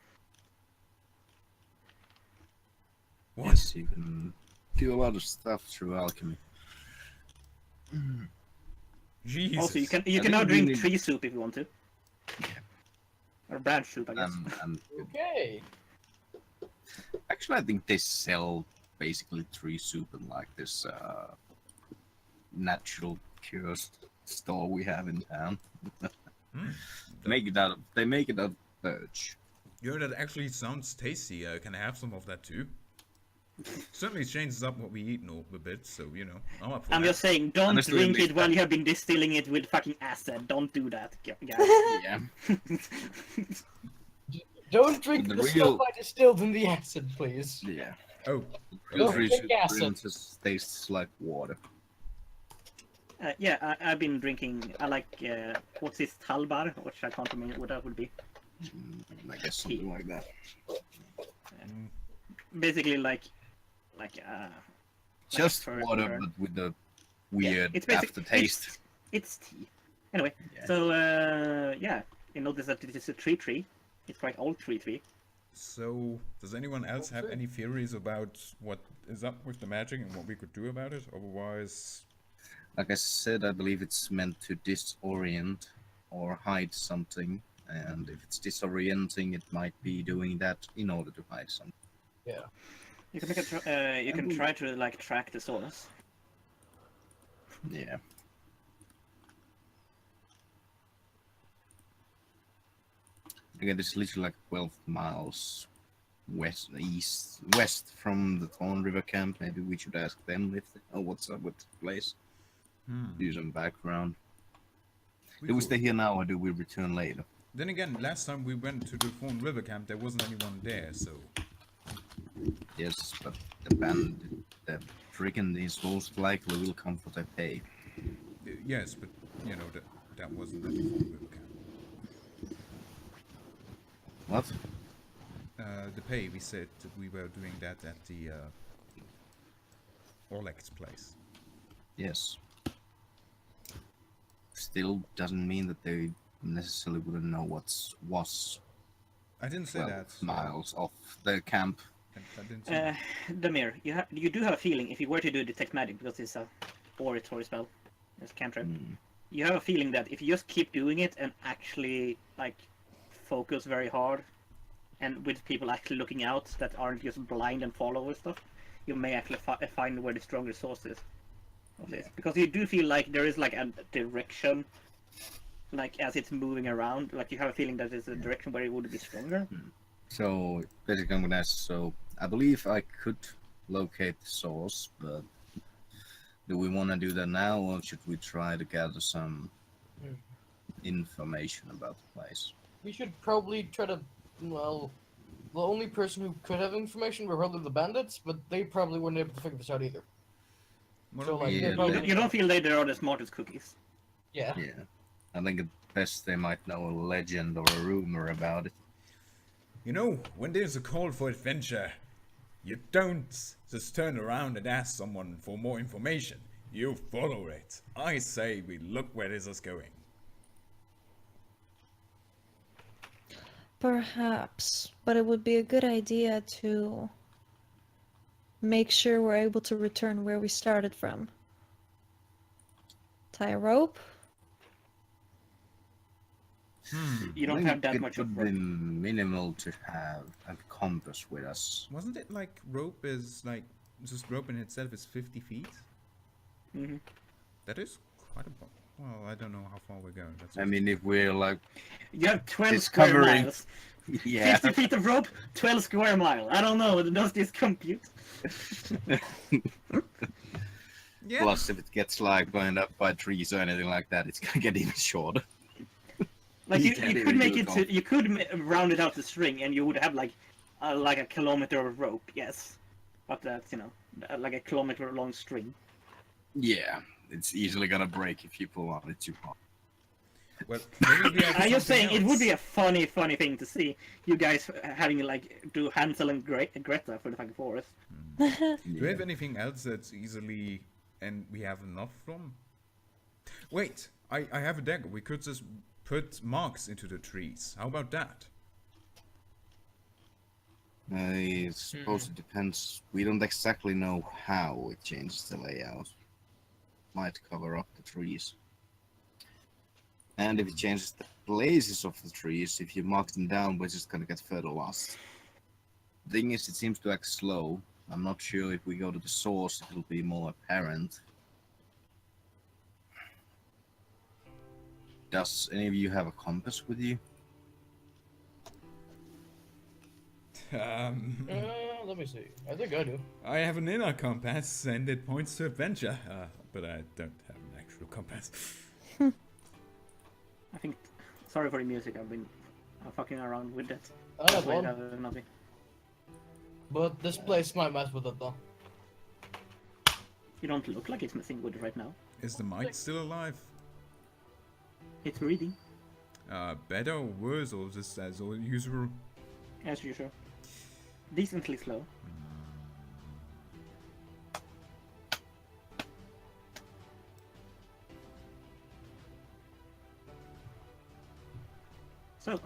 What? Yes, you can do a lot of stuff through alchemy. Jesus. Also, you can I now think drink we need- tree soup if you want to. Or branch soup, I guess. And Okay. actually, I think they sell basically tree soup in like this natural cures store we have in town. Hmm. They make it out of birch. Yo, that actually sounds tasty. Can I have some of that too? Certainly changes up what we eat a bit, so, you know, I'm up for I'm that. just saying, don't Honestly, drink it makes it while you have been distilling it with fucking acid. Don't do that, guys. Yeah. Don't drink The the, real- stuff I distilled in the acid, please. Yeah. Oh, Real Don't tree drink soup, acid. for instance, tastes like water. Yeah, I've been drinking. I like what's this talbar, which I can't remember what that would be. I guess something like that. Basically, like Just for- water, for- but with the weird it's basic- aftertaste. It's tea. Anyway, Yeah. so yeah, you notice that it is a tree. It's quite old tree. so does anyone else have any theories about what is up with the magic and what we could do about it? Otherwise, Like I said, I believe it's meant to disorient or hide something. And if it's disorienting, it might be doing that in order to hide something. Yeah. You can make you can try to like track the source. Yeah. Again, it's literally like 12 miles west from the Thorn River camp. Maybe we should ask them if they know what's up with the place. Do some background. Do we could. stay here now or do we return later? Then again, last time we went to the Thorn River camp, there wasn't anyone there, so... Yes, but the the brigand is most likely will come for their pay. Yes, but, you know, that wasn't at the Thorn River camp. What? The pay, we said that we were doing that at the Oleg's place. Yes. Still doesn't mean that they necessarily wouldn't know was I didn't say 12 that. so miles off the camp. I didn't say that. Damir, you do have a feeling if you were to do detect magic because it's a oratory spell, it's a cantrip. You have a feeling that if you just keep doing it and actually like focus very hard, and with people actually looking out that aren't just blind and follow stuff, you may actually find where the stronger source is of this. Because you do feel like there is like a direction, like as it's moving around, like you have a feeling that there's a direction where it would be stronger. So basically I'm gonna ask, so I believe I could locate the source, but do we wanna do that now or should we try to gather some information about the place? We should probably try to, well, the only person who could have information were probably the bandits, but they probably weren't able to figure this out either. What So, are like, we- they're Yeah, probably... You don't feel they are the smartest cookies. Yeah. Yeah. I think at best they might know a legend or a rumor about it. You know, when there's a call for adventure, you don't just turn around and ask someone for more information. You follow it. I say we look where this is going. Perhaps, but it would be a good idea to make sure we're able to return where we started from. Tie a rope? You don't have that much It of would be work. minimal to have a compass with us. Wasn't it like rope is like just rope in itself is 50 feet? Hmm. That is quite a well, I don't know how far we're going. That's I mean, if we're like, You have 12 square Discovering- miles. yeah, 50 feet of rope, 12 square mile. I don't know. Does this compute? yeah. plus if it gets like burned up by trees or anything like that, it's gonna get even shorter. Like You you can't could even make do it. it all. You could round it out to string, and you would have like a kilometer of rope. Yes, but that's like a kilometer long string. Yeah, it's easily gonna break if you pull on it too hard. Well, maybe we have I'm just saying something it would be a else. funny thing to see you guys having like do Hansel and Greta for the fucking forest. Do we have anything else that's easily and we have enough from? Wait, I have a dagger. We could just put marks into the trees. How about that? I suppose it depends. We don't exactly know how it changes the layout. Might cover up the trees. And if it changes the places of the trees, if you mark them down, we're just gonna get further lost. Thing is, it seems to act slow. I'm not sure if we go to the source, it'll be more apparent. Does any of you have a compass with you? Let me see. I think I do. I have an inner compass and it points to adventure, but I don't have an actual compass. I think. Sorry for the music. I've been fucking around with that. I have Wait, one, nothing. but this place might mess with it though. You don't look like it's messing with it right now. Is the mic still alive? It's reading Better or worse, or just as usual? as usual. Decently slow. So,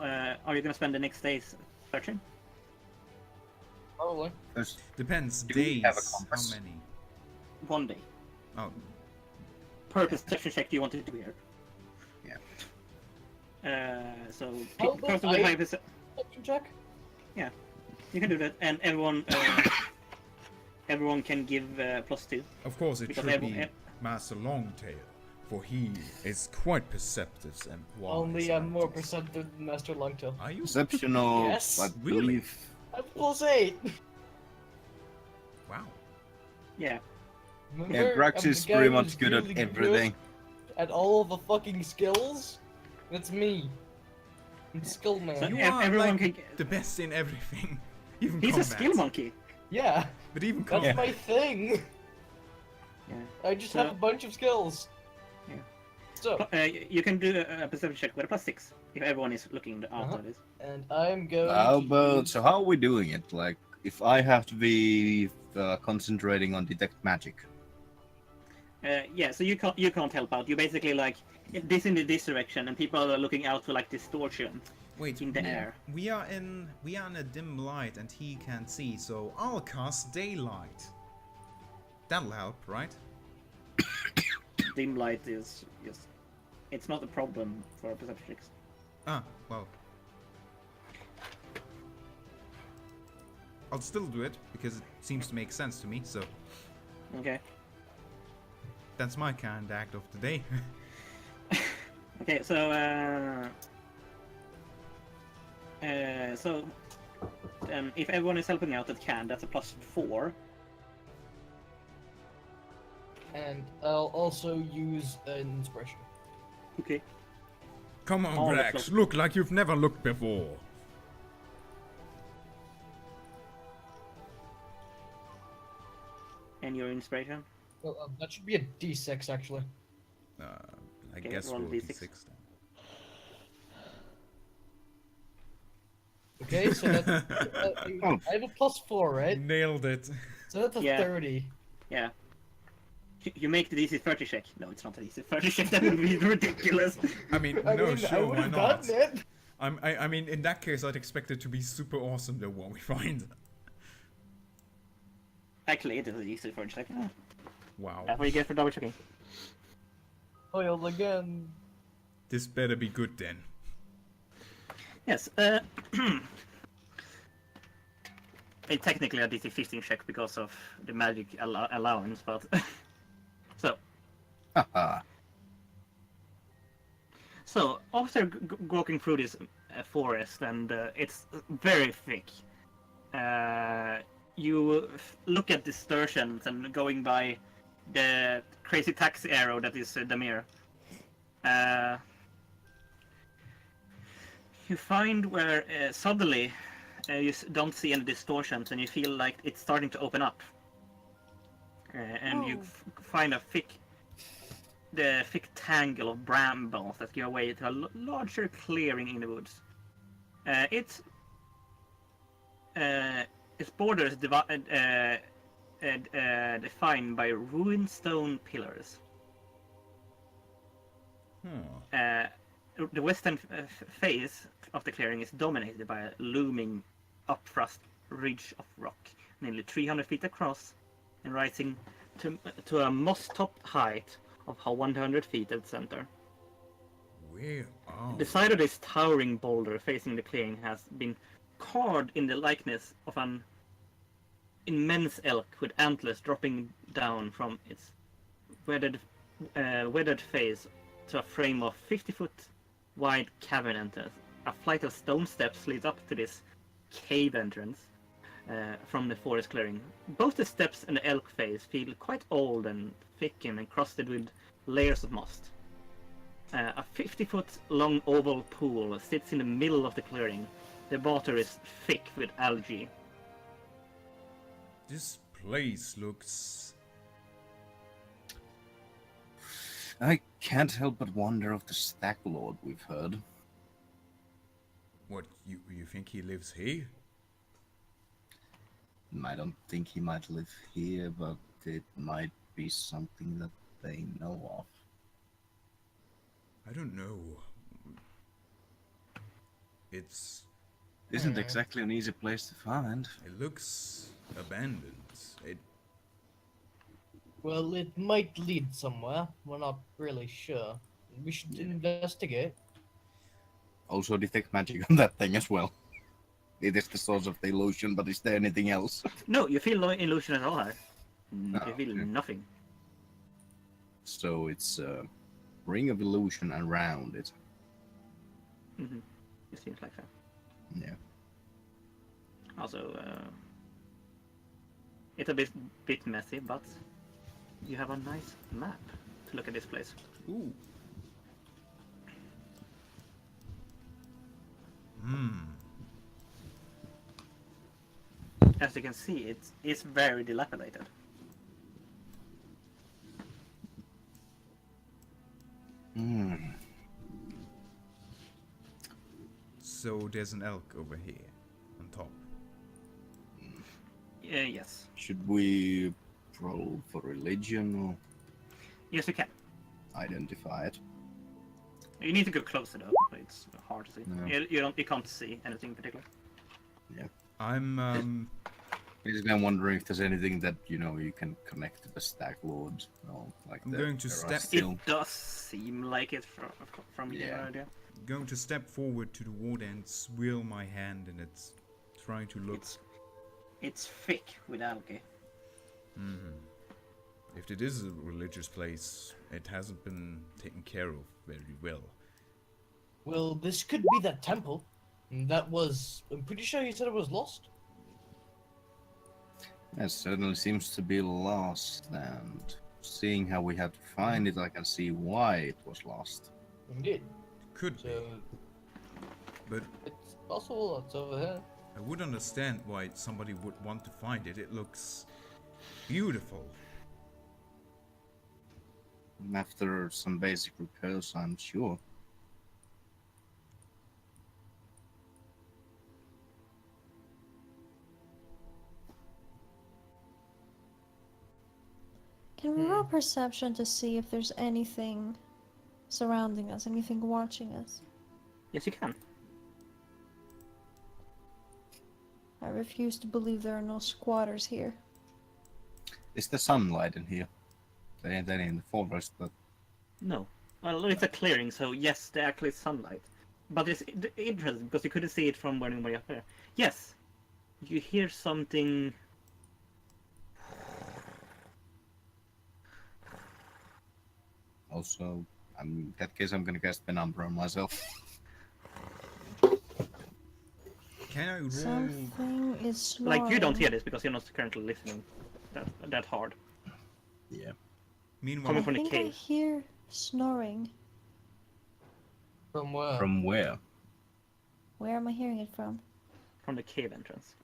are you gonna spend the next days searching? Probably. First, Depends. Do we Days. have a How compass? many? One day. Oh, Per perception check do you want to do here? So, How about first of all, I- 5%. Perception check. You can do that, and everyone can give +2. of course it Because should everyone- be Master Longtail, for he is quite perceptive and wise. Only I'm about more this. perceptive than Master Longtail. Are you? exceptional, Yes. I Really? believe. I'm +8. Wow. Yeah. Remember, Yeah, Drax I'm the is guy pretty who's much good really at everything. At all the fucking skills. That's me. I'm skill man. So- You ev- are everyone like can- the best in everything. Even He's combat. a skill monkey. Yeah, But even that's combat. my thing. Yeah. I just So- have a bunch of skills. Yeah. So, You can do a perception check with a +6 if everyone is looking Uh-huh. after this. and I'm going How to about, use- so how are we doing it? Like, if I have to be concentrating on detect magic. Yeah, so you can't help out. You basically like this in this direction, and people are looking out for like distortion. Wait, in the air. We are in a dim light and he can't see, so I'll cast daylight. That'll help, right? Dim light is just it's not a problem for perception checks. Ah, well. I'll still do it because it seems to make sense to me, so Okay. that's my kind act of the day. Okay, so if everyone is helping out that can, that's a +4. and I'll also use an inspiration. Okay. Come on, Oh, Drax, that's look like you've never looked before. And your inspiration? Well, that should be a D6 actually. I Okay, guess roll roll D6. D6 then. Okay, so that's I have a +4, right? Nailed it. So that's a Yeah. 30. Yeah. You make the DC 30 check. No, it's not a DC 30 check. That would be ridiculous. I mean, I no, mean, I sure, would why have not? gotten it. I mean, in that case, I'd expect it to be super awesome, though, what we find. Actually, it is a DC 30 check. Wow. That's what you get for double checking. Foiled again. This better be good, then. Yes. It's technically a DC 15 check because of the magic allowance, but so. Haha. So, after walking through this forest, and it's very thick, you look at distortions and going by the crazy taxi arrow that is Damir. You find where suddenly you don't see any distortions, and you feel like it's starting to open up. And you find the thick tangle of brambles that give way to a larger clearing in the woods. Its borders defined by ruined stone pillars. The western face of the clearing is dominated by a looming upthrust ridge of rock, nearly 300 feet across and rising to a moss-topped height of 100 feet at the center. Where are The side of this towering boulder facing the clearing has been carved in the likeness of an immense elk with antlers dropping down from its weathered face to a frame of 50-foot wide cavern entrance. A flight of stone steps leads up to this cave entrance from the forest clearing. Both the steps and the elk face feel quite old and thick and encrusted with layers of moss. A 50-foot long oval pool sits in the middle of the clearing. The water is thick with algae. This place looks... I can't help but wonder of the Stack Lord we've heard. What, you think he lives here? I don't think he might live here, but it might be something that they know of. I don't know. It's... Isn't exactly an easy place to find. It looks abandoned. It... Well, it might lead somewhere. We're not really sure. We should investigate. Also detect magic on that thing as well. It is the source of the illusion, but is there anything else? No, you feel no illusion at all. You Oh, feel okay. nothing. So it's a ring of illusion around it. Mm-hmm. It seems like that. Yeah. Also, it's a bit messy, but you have a nice map to look at this place. Ooh. As you can see, it's very dilapidated. Hmm. So there's an elk over here, on top. Yes. Should we roll for religion or Yes, you can. identify it? You need to go closer though. It's hard to see. Yeah. You can't see anything in particular. I'm, Basically, I'm wondering if there's anything that, you know, you can connect to the Stack Lord. No, like I'm that going to there are step- still... It does seem like it from your Yeah. idea. going to step forward to the ward and swirl my hand, and it's trying to look... It's thick with algae. If it is a religious place, it hasn't been taken care of very well. Well, this could be that temple. That was... I'm pretty sure you said it was lost. It certainly seems to be lost, and seeing how we had to find it, I can see why it was lost. Indeed. Could be, So, but it's possible it's over here. I would understand why somebody would want to find it. It looks Beautiful. After some basic repairs, I'm sure. Can we roll perception to see if there's anything surrounding us, anything watching us? Yes, you can. I refuse to believe there are no squatters here. Is there sunlight in here? They ain't any in the forest, but No. Well, it's a clearing, so yes, there actually is sunlight. But it's interesting because you couldn't see it from when way up there. Yes, you hear something. also, in that case, I'm gonna cast Penumbra on myself. Can I roll? Something is snoring. Like you don't hear this because you're not currently listening that hard. Yeah. Meanwhile, Coming I from the think I cave. hear snoring. From where? From where? Where am I hearing it from? From the cave entrance.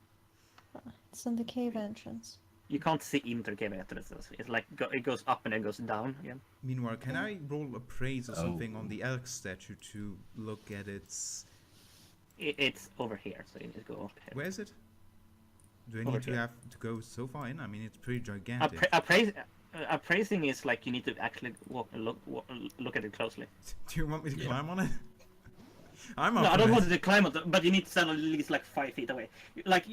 It's in the cave entrance. You can't see into the cave entrance. It's like it goes up and then goes down again. meanwhile, can I roll appraise or Oh. something on the elk statue to look at its? It's over here, so you need to go up here. Where is it? Do I Over need to here. have to go so far in? I mean, it's pretty gigantic. Appraising is like you need to actually look at it closely. Do you want me to Yeah. climb on it? I'm up No, I for don't this. want you to climb it, but you need to stand at least like 5 feet away. Like,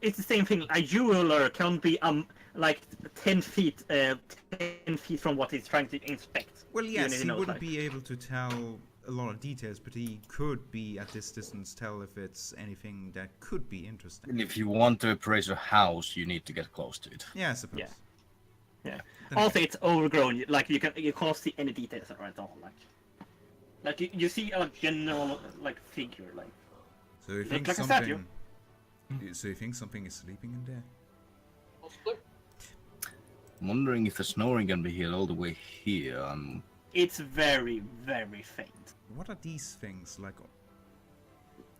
it's the same thing. A jeweler can be like 10 feet, 10 feet from what he's trying to inspect. Well, even yes, if he knows, wouldn't like- be able to tell a lot of details, but he could be at this distance tell if it's anything that could be interesting. And if you want to appraise a house, you need to get close to it. Yeah, I suppose. Yeah. Yeah. Then Also, it's overgrown. Like you can't see any details at all. Like you see a general like figure. Like So you Look think like a statue. something? So you think something is sleeping in there? I'm wondering if the snoring can be heard all the way here. it's very very faint. What are these things like?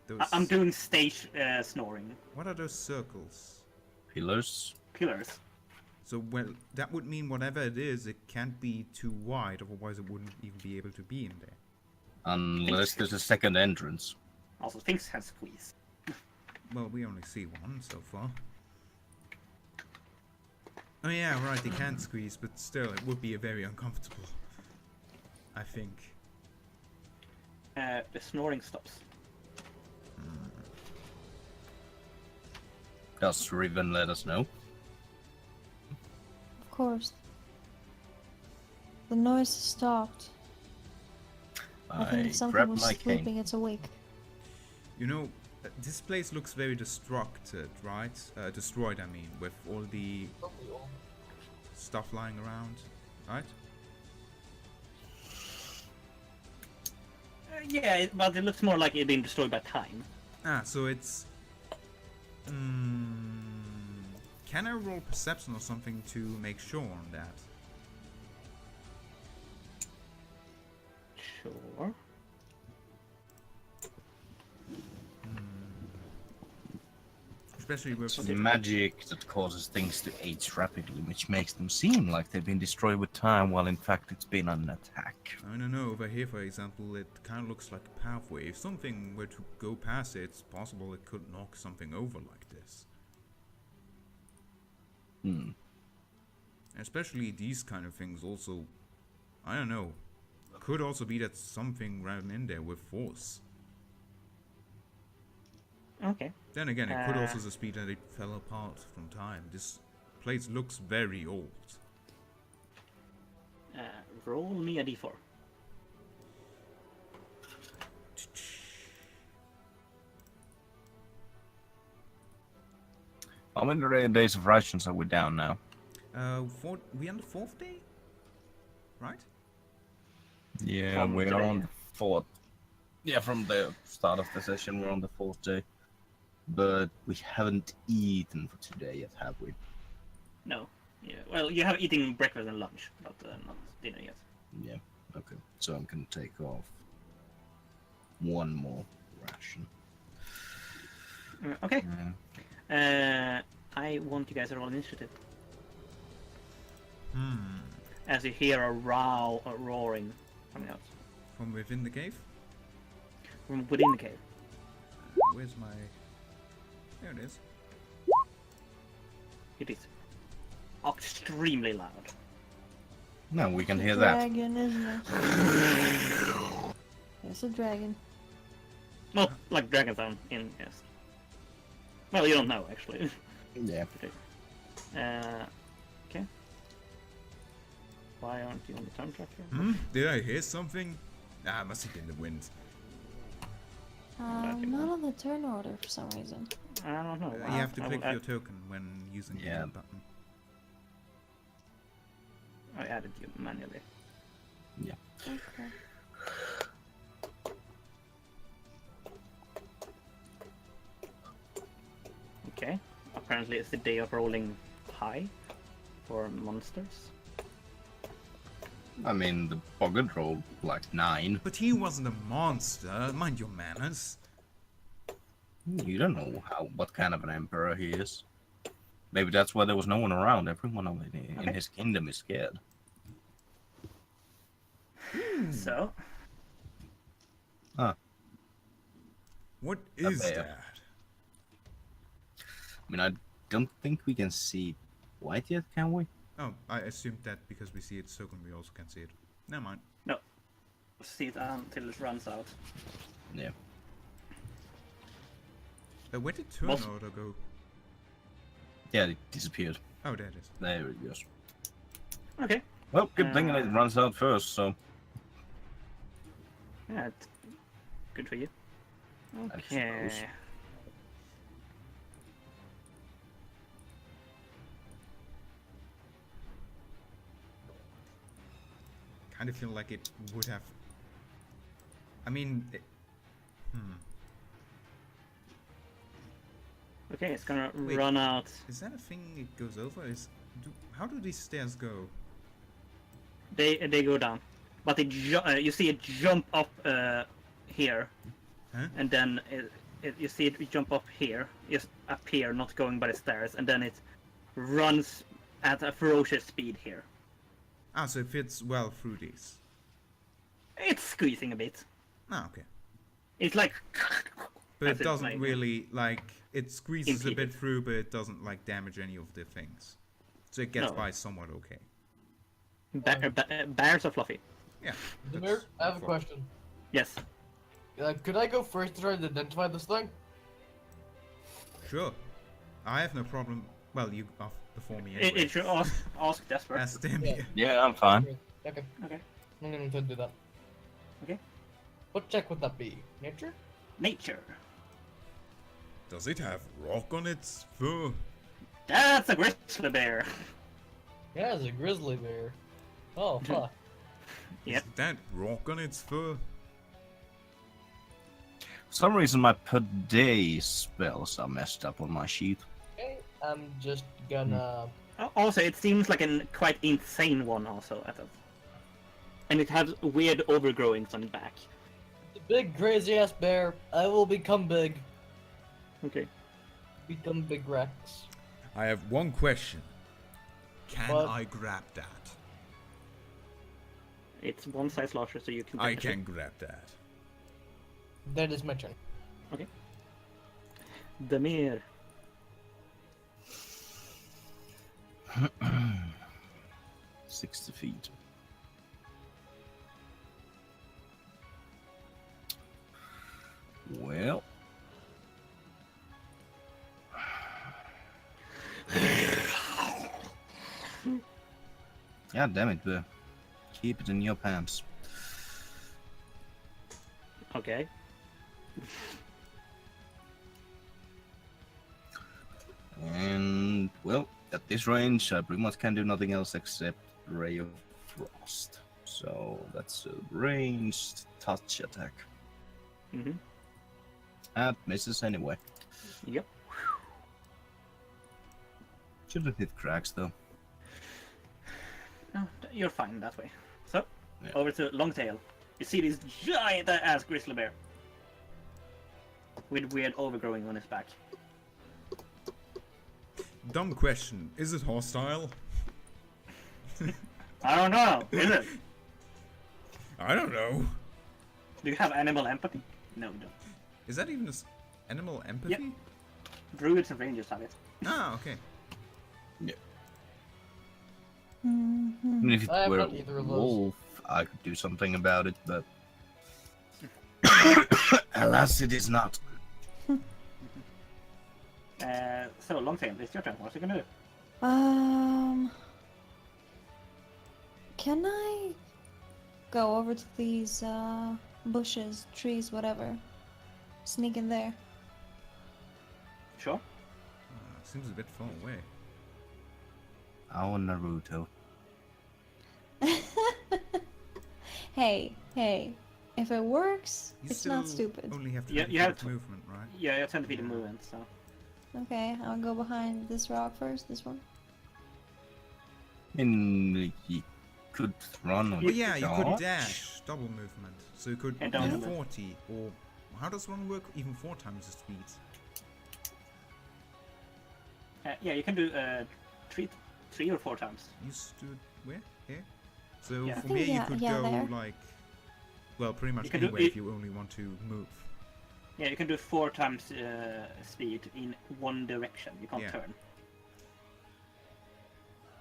Those. I'm doing stage snoring What are those circles? Pillars. pillars. So well, that would mean whatever it is, it can't be too wide, otherwise it wouldn't even be able to be in there. Unless there's a second entrance. Also, things have squeeze. Well, we only see one so far. Oh yeah, right, they can squeeze, but still, it would be a very uncomfortable. I think. The snoring stops. Does Riven let us know? Of course. The noise has stopped. I think if something grab was my sleeping, cane. it's awake. You know, this place looks very destructed, right? Destroyed, I mean, with all the stuff lying around, right? Yeah, but it looks more like it's been destroyed by time. Ah, so it's... can I roll perception or something to make sure on that? Sure. Especially with... It's magic that causes things to age rapidly, which makes them seem like they've been destroyed with time, while in fact it's been an attack. I don't know, over here for example, it kind of looks like a pathway. If something were to go past it, it's possible it could knock something over like this. Especially these kind of things also, I don't know, could also be that something ran in there with force. Okay. Then again, it could also just be that it fell apart from time. This place looks very old. Roll me a d4. How many days of rations are we down now? We on the 4th day? Right? Yeah, From we are today. on the 4th. Yeah, from the start of the session, we're on the 4th day. But we haven't eaten for today yet, have we? No. Yeah. Well, you have eaten breakfast and lunch, but not dinner yet. Yeah, okay. So I'm gonna take off one more ration. Okay. I want you guys to roll initiative. As you hear a roaring coming out From within the cave? from within the cave. Where's my... There it is. It is extremely loud. No, we can It's a hear that. dragon, isn't it? It's a dragon. Not like dragon sound in yes. Well, you don't know actually. Yeah. Okay. Why aren't you on the time track here? Did I hear something? Ah, it must have been the wind. Not on the turn order for some reason. I don't know. You have to I click will your token when using Yeah. the button. I added you manually. Yeah. Okay. Okay. Apparently it's the day of rolling high for monsters. I mean, the Boggart rolled like 9. But he wasn't a monster. Mind your manners. You don't know what kind of an emperor he is. Maybe that's why there was no one around. Everyone in Okay. his kingdom is scared. So, What A is bear. that? I mean, I don't think we can see white yet, can we? Oh, I assumed that because we see its token, we also can see it. Never mind. no. See it until it runs out. Yeah. Where did turn Most- order go? Yeah, it disappeared. Oh, there it is. There it goes. Okay. Well, good thing it runs out first, so... Yeah, it's good for you. I Okay. suppose. Kind of feel like it would have... I mean... Okay, it's gonna Wait. run out. Is that a thing it goes over? How do these stairs go? They go down, but you see it jump up here, Huh? and then you see it jump up here, just up here, not going by the stairs, and then it runs at a ferocious speed here. Ah, so it fits well through these. It's squeezing a bit. Ah, okay. It's like, But as it it's doesn't like- really, like... It squeezes a bit Impeded. through, but it doesn't, like, damage any of the things. So it gets No. by somewhat okay. bears are fluffy. Yeah. Demir, that's I have a fine. question. Yes. Could I go first to try to identify this thing? Sure. I have no problem. Well, you are before me It anyway. should ask Desper. Ask them. Yeah. Yeah, I'm fine. Okay. Okay. I'm going to do that. Okay. What check would that be? Nature? Nature. Does it have rock on its fur? That's a grizzly bear. Yeah, it's a grizzly bear. Oh, fuck. Yep. Is that rock on its fur? For some reason, my per day spells are messed up on my sheet. Okay, I'm just gonna... Also, it seems like a quite insane one also. And it has weird overgrowings on the back. The big crazy ass bear, I will become big. Okay. Become Big Rex. I have one question. Can What? I grab that? It's one size larger, so you can. I touch it. can grab that. That is my turn. Okay. Damir. Hmm. 60 feet. Well. God damn it, Bear. Keep it in your pants. Okay. And, well, at this range, I pretty much can't do nothing else except Ray of Frost. So that's a ranged touch attack. Mm-hmm. That misses anyway. Yep. Shouldn't hit cracks though. No, you're fine that way. So, Yeah. over to Longtail. You see this giant ass grizzly bear with weird overgrowing on his back. Dumb question. Is it hostile? I don't know. Is it? I don't know. Do you have animal empathy? No, you don't. Is that even animal empathy? Yep. Druids and rangers have it. Ah, okay. Even if I it have were not a either of those. wolf, I could do something about it, but alas, it is not. So, Longtail, it's your turn. What's you gonna do? Can I go over to these bushes, trees, whatever? Sneak in there. Sure. Seems a bit far away. Oh, Naruto. Hey, if it works, You it's still not stupid. only have Yeah, 20 you feet have of to- movement, right? Yeah, you have 10 feet of movement, so. Okay, I'll go behind this rock first, this one. And you could run or But yeah, you could dodge. dash, double movement. So you could And do double movement. 40, or how does one work? Even 4 times the speed. Yeah, you can do three or 4 times. You stood where? Here? So Yeah. I from think, here you yeah, could yeah, go there. like, well, pretty much You can do anywhere it- if you only want to move. Yeah, you can do 4 times speed in one direction. You can't Yeah. turn.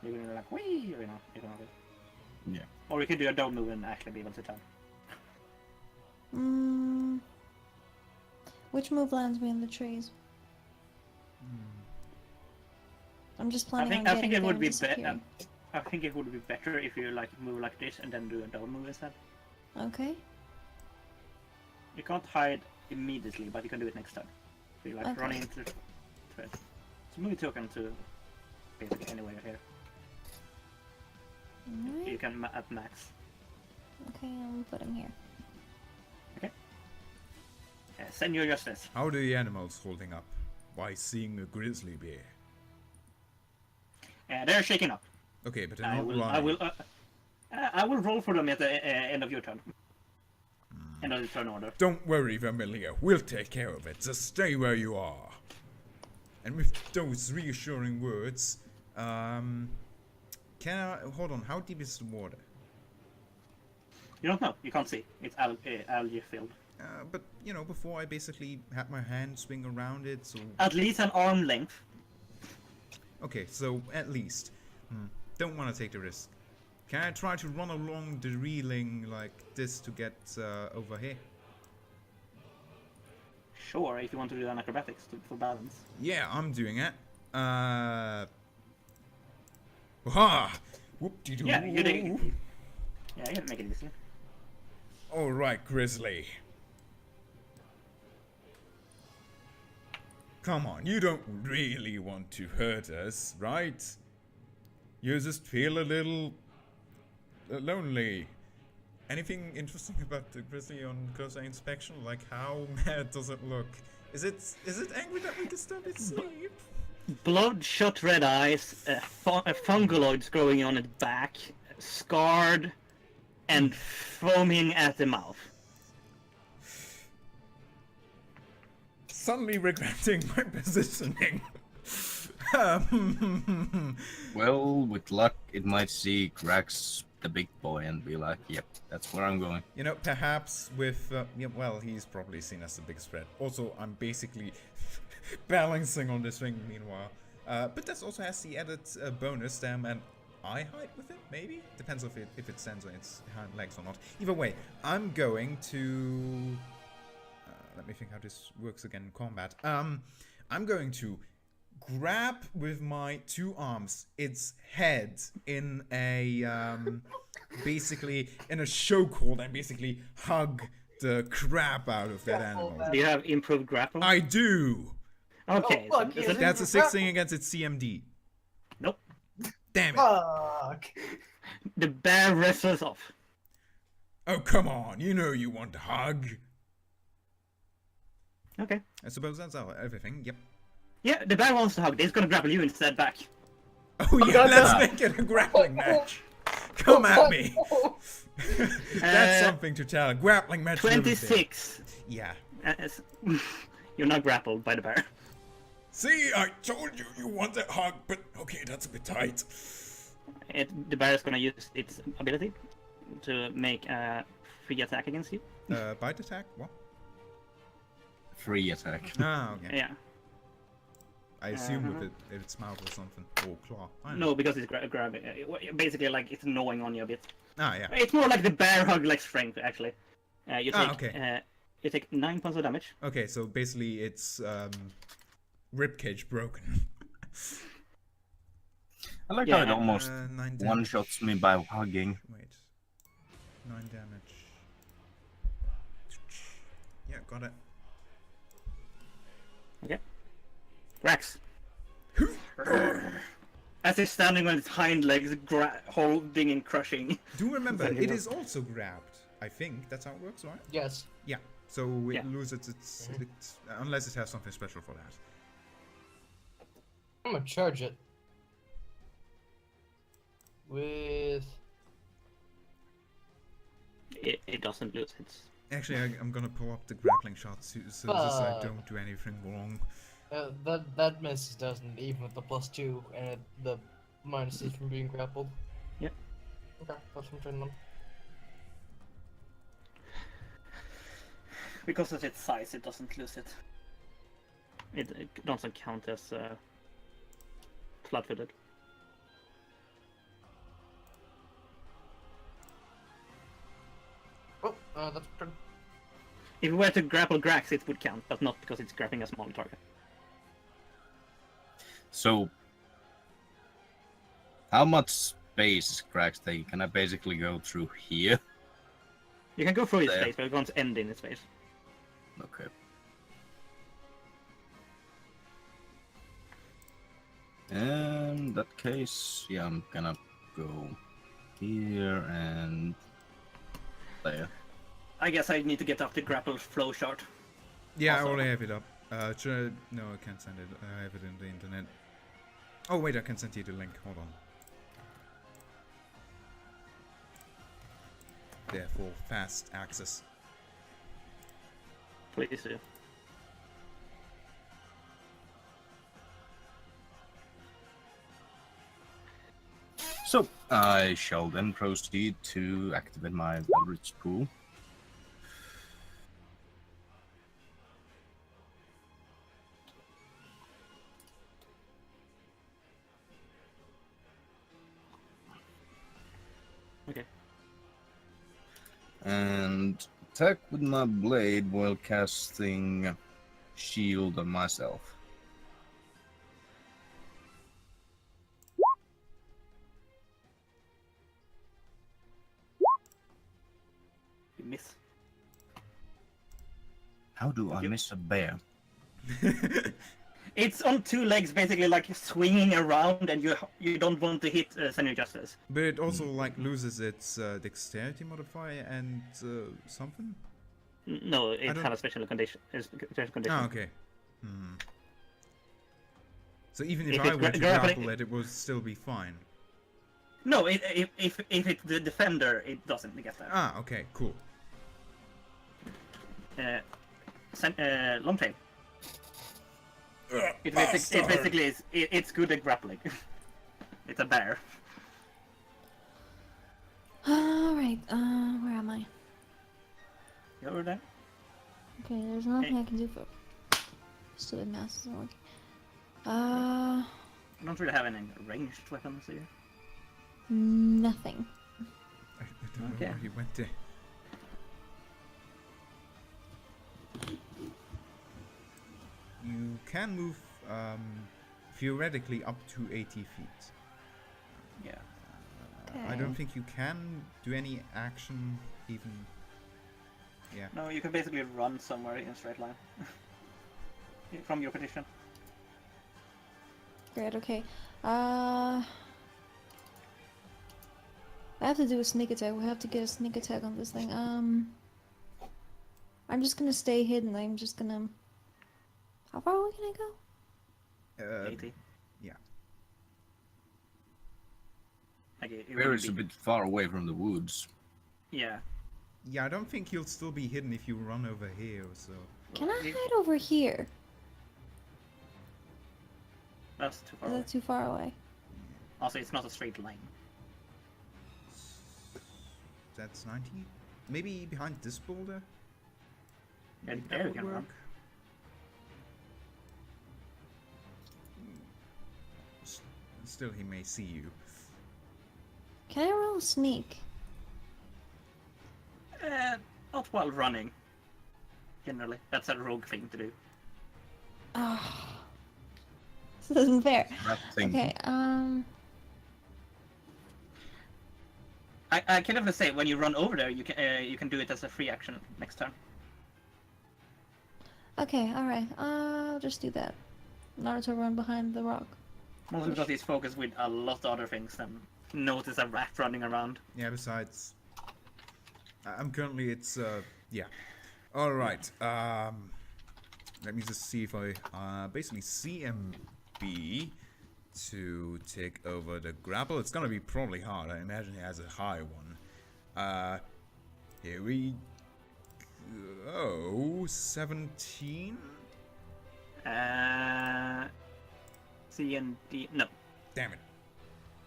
You're gonna like, wee, or, you know, Yeah. Or you can do a double move and actually be able to turn. Which move lands me in the trees? I'm just planning think- on I getting think it there would and be disappearing. I think it would be better if you like move like this and then do a double move instead. Okay. You can't hide immediately, but you can do it next time. So you like Okay. running into it. So move your token to basically anywhere here. You Alright. can at max. Okay, I'll put him here. Send your justice. How are the animals holding up? Why seeing a grizzly bear? They're shaking up. Okay, but they're I not will. running. I will roll for them at the end of your turn. End of the turn order. Don't worry, Vermilio. We'll take care of it. Just stay where you are. And with those reassuring words, can I hold on? How deep is the water? You don't know. You can't see. It's algae filled. But you know, before I basically had my hand swing around it, so At least an arm length. okay, so at least don't want to take the risk. Can I try to run along the reeling like this to get over here? Sure, if you want to do an acrobatics for balance. Yeah, I'm doing it. Ha! Whoop-de-doo. Yeah, you do. Yeah, you can make it easy. All right, Grizzly. Come on, you don't really want to hurt us, right? You just feel a little lonely. Anything interesting about the Grizzly on closer inspection? Like how mad does it look? Is it angry that we disturbed its sleep? Bloodshot red eyes, funguloids growing on its back, scarred, and foaming at the mouth. Suddenly regretting my positioning. Well, with luck, it might see Grax, the big boy, and be like, yep, that's where I'm going. You know, perhaps with, yeah, well, he's probably seen as the biggest threat. Also, I'm basically balancing on this thing meanwhile. But that also has the added bonus, and eye height with it, maybe? Depends if it stands on its hind legs or not. Either way, I'm going to... let me think how this works again in combat. I'm going to grab with my 2 arms its head in a basically in a chokehold and basically hug the crap out of that animal. Do you have improved grapple? I do. Okay. Oh, fuck so- yeah. so- That's a 16 against its CMD. nope. Damn it. Fuck. The bear wrestles off. Oh, come on. You know you want a hug. Okay. I suppose that's everything. Yep. Yeah, the bear wants to hug. He's gonna grapple you instead back. Oh, yeah. God, Let's no. make it a grappling match. Come at me. That's something to tell. Grappling match. and everything. 26. Yeah. You're not grappled by the bear. See, I told you you want that hug, but okay, that's a bit tight. The bear is gonna use its ability to make a free attack against you. Bite attack? What? Free attack. Ah, okay. Yeah. I assume with its mouth or something. Or claw. I don't know. No, because it's grabbing. Basically, like it's gnawing on you a bit. Ah, yeah. It's more like the bear hug like strength, actually. You take okay. You take 9 points of damage. Okay, so basically it's ribcage broken. I like Yeah, how it almost 9 damage. one-shots me by hugging. Wait. 9 damage. Yeah, got it. Okay. Rex. As it's standing on its hind legs, holding and crushing. Do remember, Then you it know. is also grabbed. I think that's how it works, right? Yes. Yeah. So it Yeah. loses its unless it has something special for that. I'm gonna charge it. With... It doesn't lose its. Actually, I'm gonna pull up the grappling shot so I Fuck. don't do anything wrong. that misses, doesn't, even with the +2 and the minuses from being grappled. Yep. Okay, that's from turning them. Because of its size, it doesn't lose it. It doesn't count as flat-footed. Oh, that's pretty... If we were to grapple Grax, it would count, but not because it's grabbing a small target. So, how much space is Cracks taking? Can I basically go through here? You can go through its There. space, but it won't end in its space. Okay. In that case, yeah, I'm gonna go here and there. I guess I need to get up the grapple flow chart. Yeah, I Also- already have it up. No, I can't send it. I have it in the internet. Oh wait, I can send you the link. Hold on. There for fast access. Please do. So, I shall then proceed to activate my Eldritch Pool. Okay. And attack with my blade while casting shield on myself. You miss. How do I miss a bear? It's on 2 legs, basically like swinging around, and you don't want to hit Senior Justice. But it also like loses its dexterity modifier and something. No, it don't- has a special condition. Ah, okay. Hmm. So even if If I it's were to grappling- grapple it, it would still be fine. No, if it's the defender, it doesn't get that. Ah, okay, cool. Long tail. It basically is. It's good at grappling. It's a bear. Alright, where am I? You over there? Okay, there's nothing I can do for... Stupid mouse isn't working. I don't really have any ranged weapons here. Nothing. I don't Okay. know where he went there. You can move theoretically up to 80 feet. Yeah. I don't Okay. think you can do any action even. Yeah. No, you can basically run somewhere in a straight line. From your position. Great, okay. I have to do a sneak attack. We have to get a sneak attack on this thing. I'm just gonna stay hidden. I'm just gonna... How far away can I go? 80. yeah. Like, it Bear wouldn't is a be- bit far away from the woods. Yeah. Yeah, I don't think you'll still be hidden if you run over here or so. Can I You- hide over here? That's too far Is away. that too far away? Also, it's not a straight line. that's 90. Maybe behind this boulder? And Maybe there that you would can run. work. Still, he may see you. Can I roll sneak? Not while running. Generally, that's a rogue thing to do. Ah, this isn't fair. That thing. Okay, I can definitely say when you run over there, you can do it as a free action next turn. okay, alright. I'll just do that. Naruto run behind the rock. Mostly because he's focused with a lot of other things than notice a rat running around. Yeah, besides... I'm currently, yeah. Alright, let me just see if I, basically CMB to take over the grapple. It's gonna be probably hard. I imagine he has a high one. Here we go. 17? C and D. No. Damn it.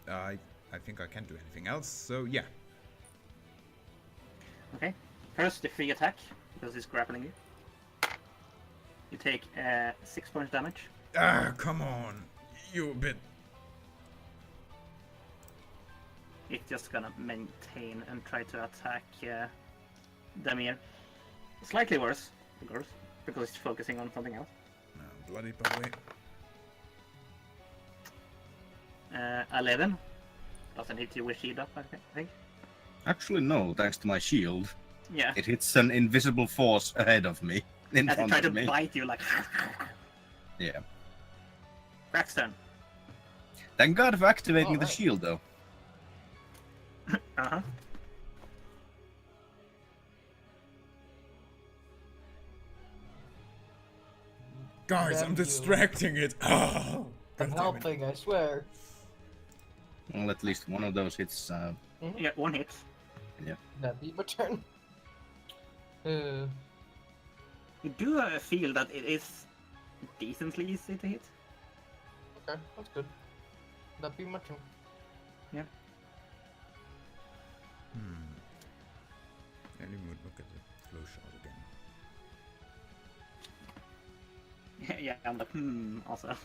I think I can't do anything else, so yeah. Okay. First, the free attack because he's grappling you. You take 6 points damage. Ah, come on. You a bit... It's just gonna maintain and try to attack Damir. Slightly worse, of course, because he's focusing on something else. bloody boy. 11. Doesn't hit you with shield up, I think. Actually, no, thanks to my shield. Yeah. It hits an invisible force ahead of me. In As he front tried to of me. bite you, like. Yeah. Braxton. Thank God for activating the Alright. shield, though. Uh-huh. Guys, Damn I'm you. distracting it. Oh, I'm God damn it. helping, I swear. Well, at least one of those hits. Yeah, 1 hit. That'd be my turn. You do feel that it is decently easy to hit. Okay, that's good. That'd be my turn. Let me look at the flow shot again. Yeah, I'm like, also.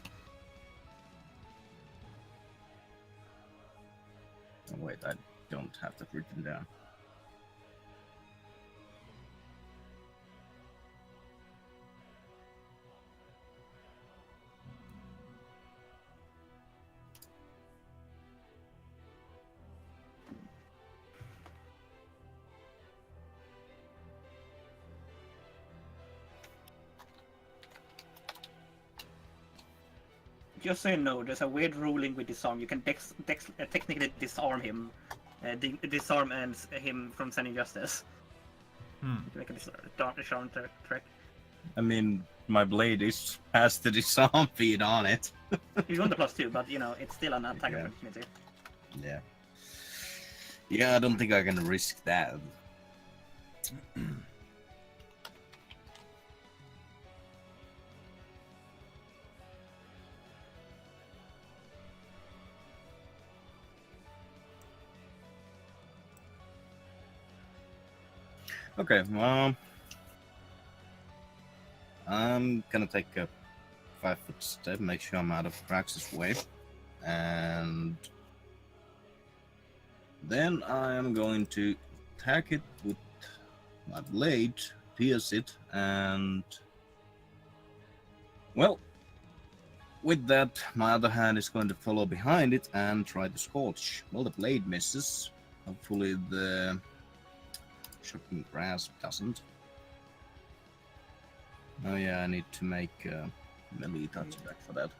Oh, wait, I don't have that written down. Just so you know, there's a weird ruling with disarm. You can technically disarm him, disarm him from sending justice. You can make a disarm track. I mean, my blade has the disarm feed on it. You want the +2, but you know it's still an attack Yeah. opportunity. Yeah. Yeah, I don't think I can risk that. Okay, I'm gonna take a 5-foot step, make sure I'm out of Praxis' way, and then I am going to attack it with my blade, pierce it, and well, with that, my other hand is going to follow behind it and try to scorch. Well, the blade misses. Hopefully the shocking grasp doesn't. Oh yeah, I need to make a melee touchback for that.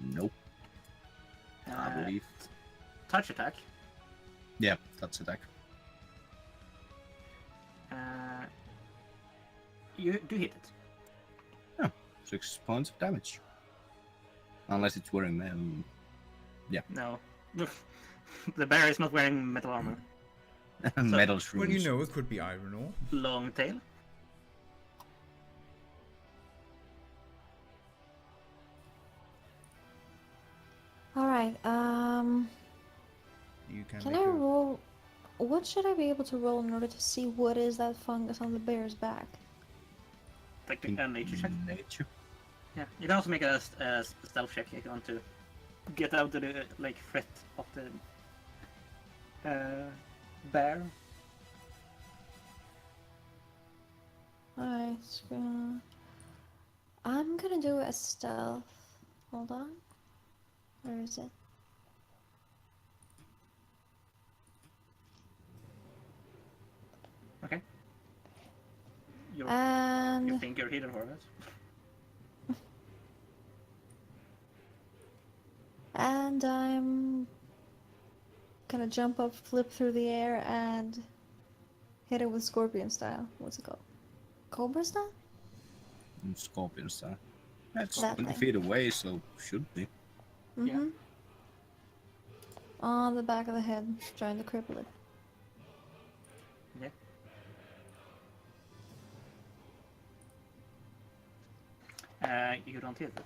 Nope, I believe. Touch attack. Yeah, touch attack. You do hit it. 6 points of damage. Unless it's wearing No. The bear is not wearing metal armor. metal shrooms. Well, you know, it could be iron ore. Long tail. Alright, You can Can make I a... roll? What should I be able to roll in order to see what is that fungus on the bear's back? Like a nature check. Nature. Yeah, you can also make a stealth check if you want to get out of the like threat of the bear. Alright, I'm gonna do a stealth. Hold on. Where is it? Okay. You And think you're hidden for it? and I'm gonna jump up, flip through the air, and hit it with scorpion style. What's it called? Cobra style? Scorpion style. That's That 20 thing. feet away, so should be. Yeah. On the back of the head, trying to cripple it. You don't hit it.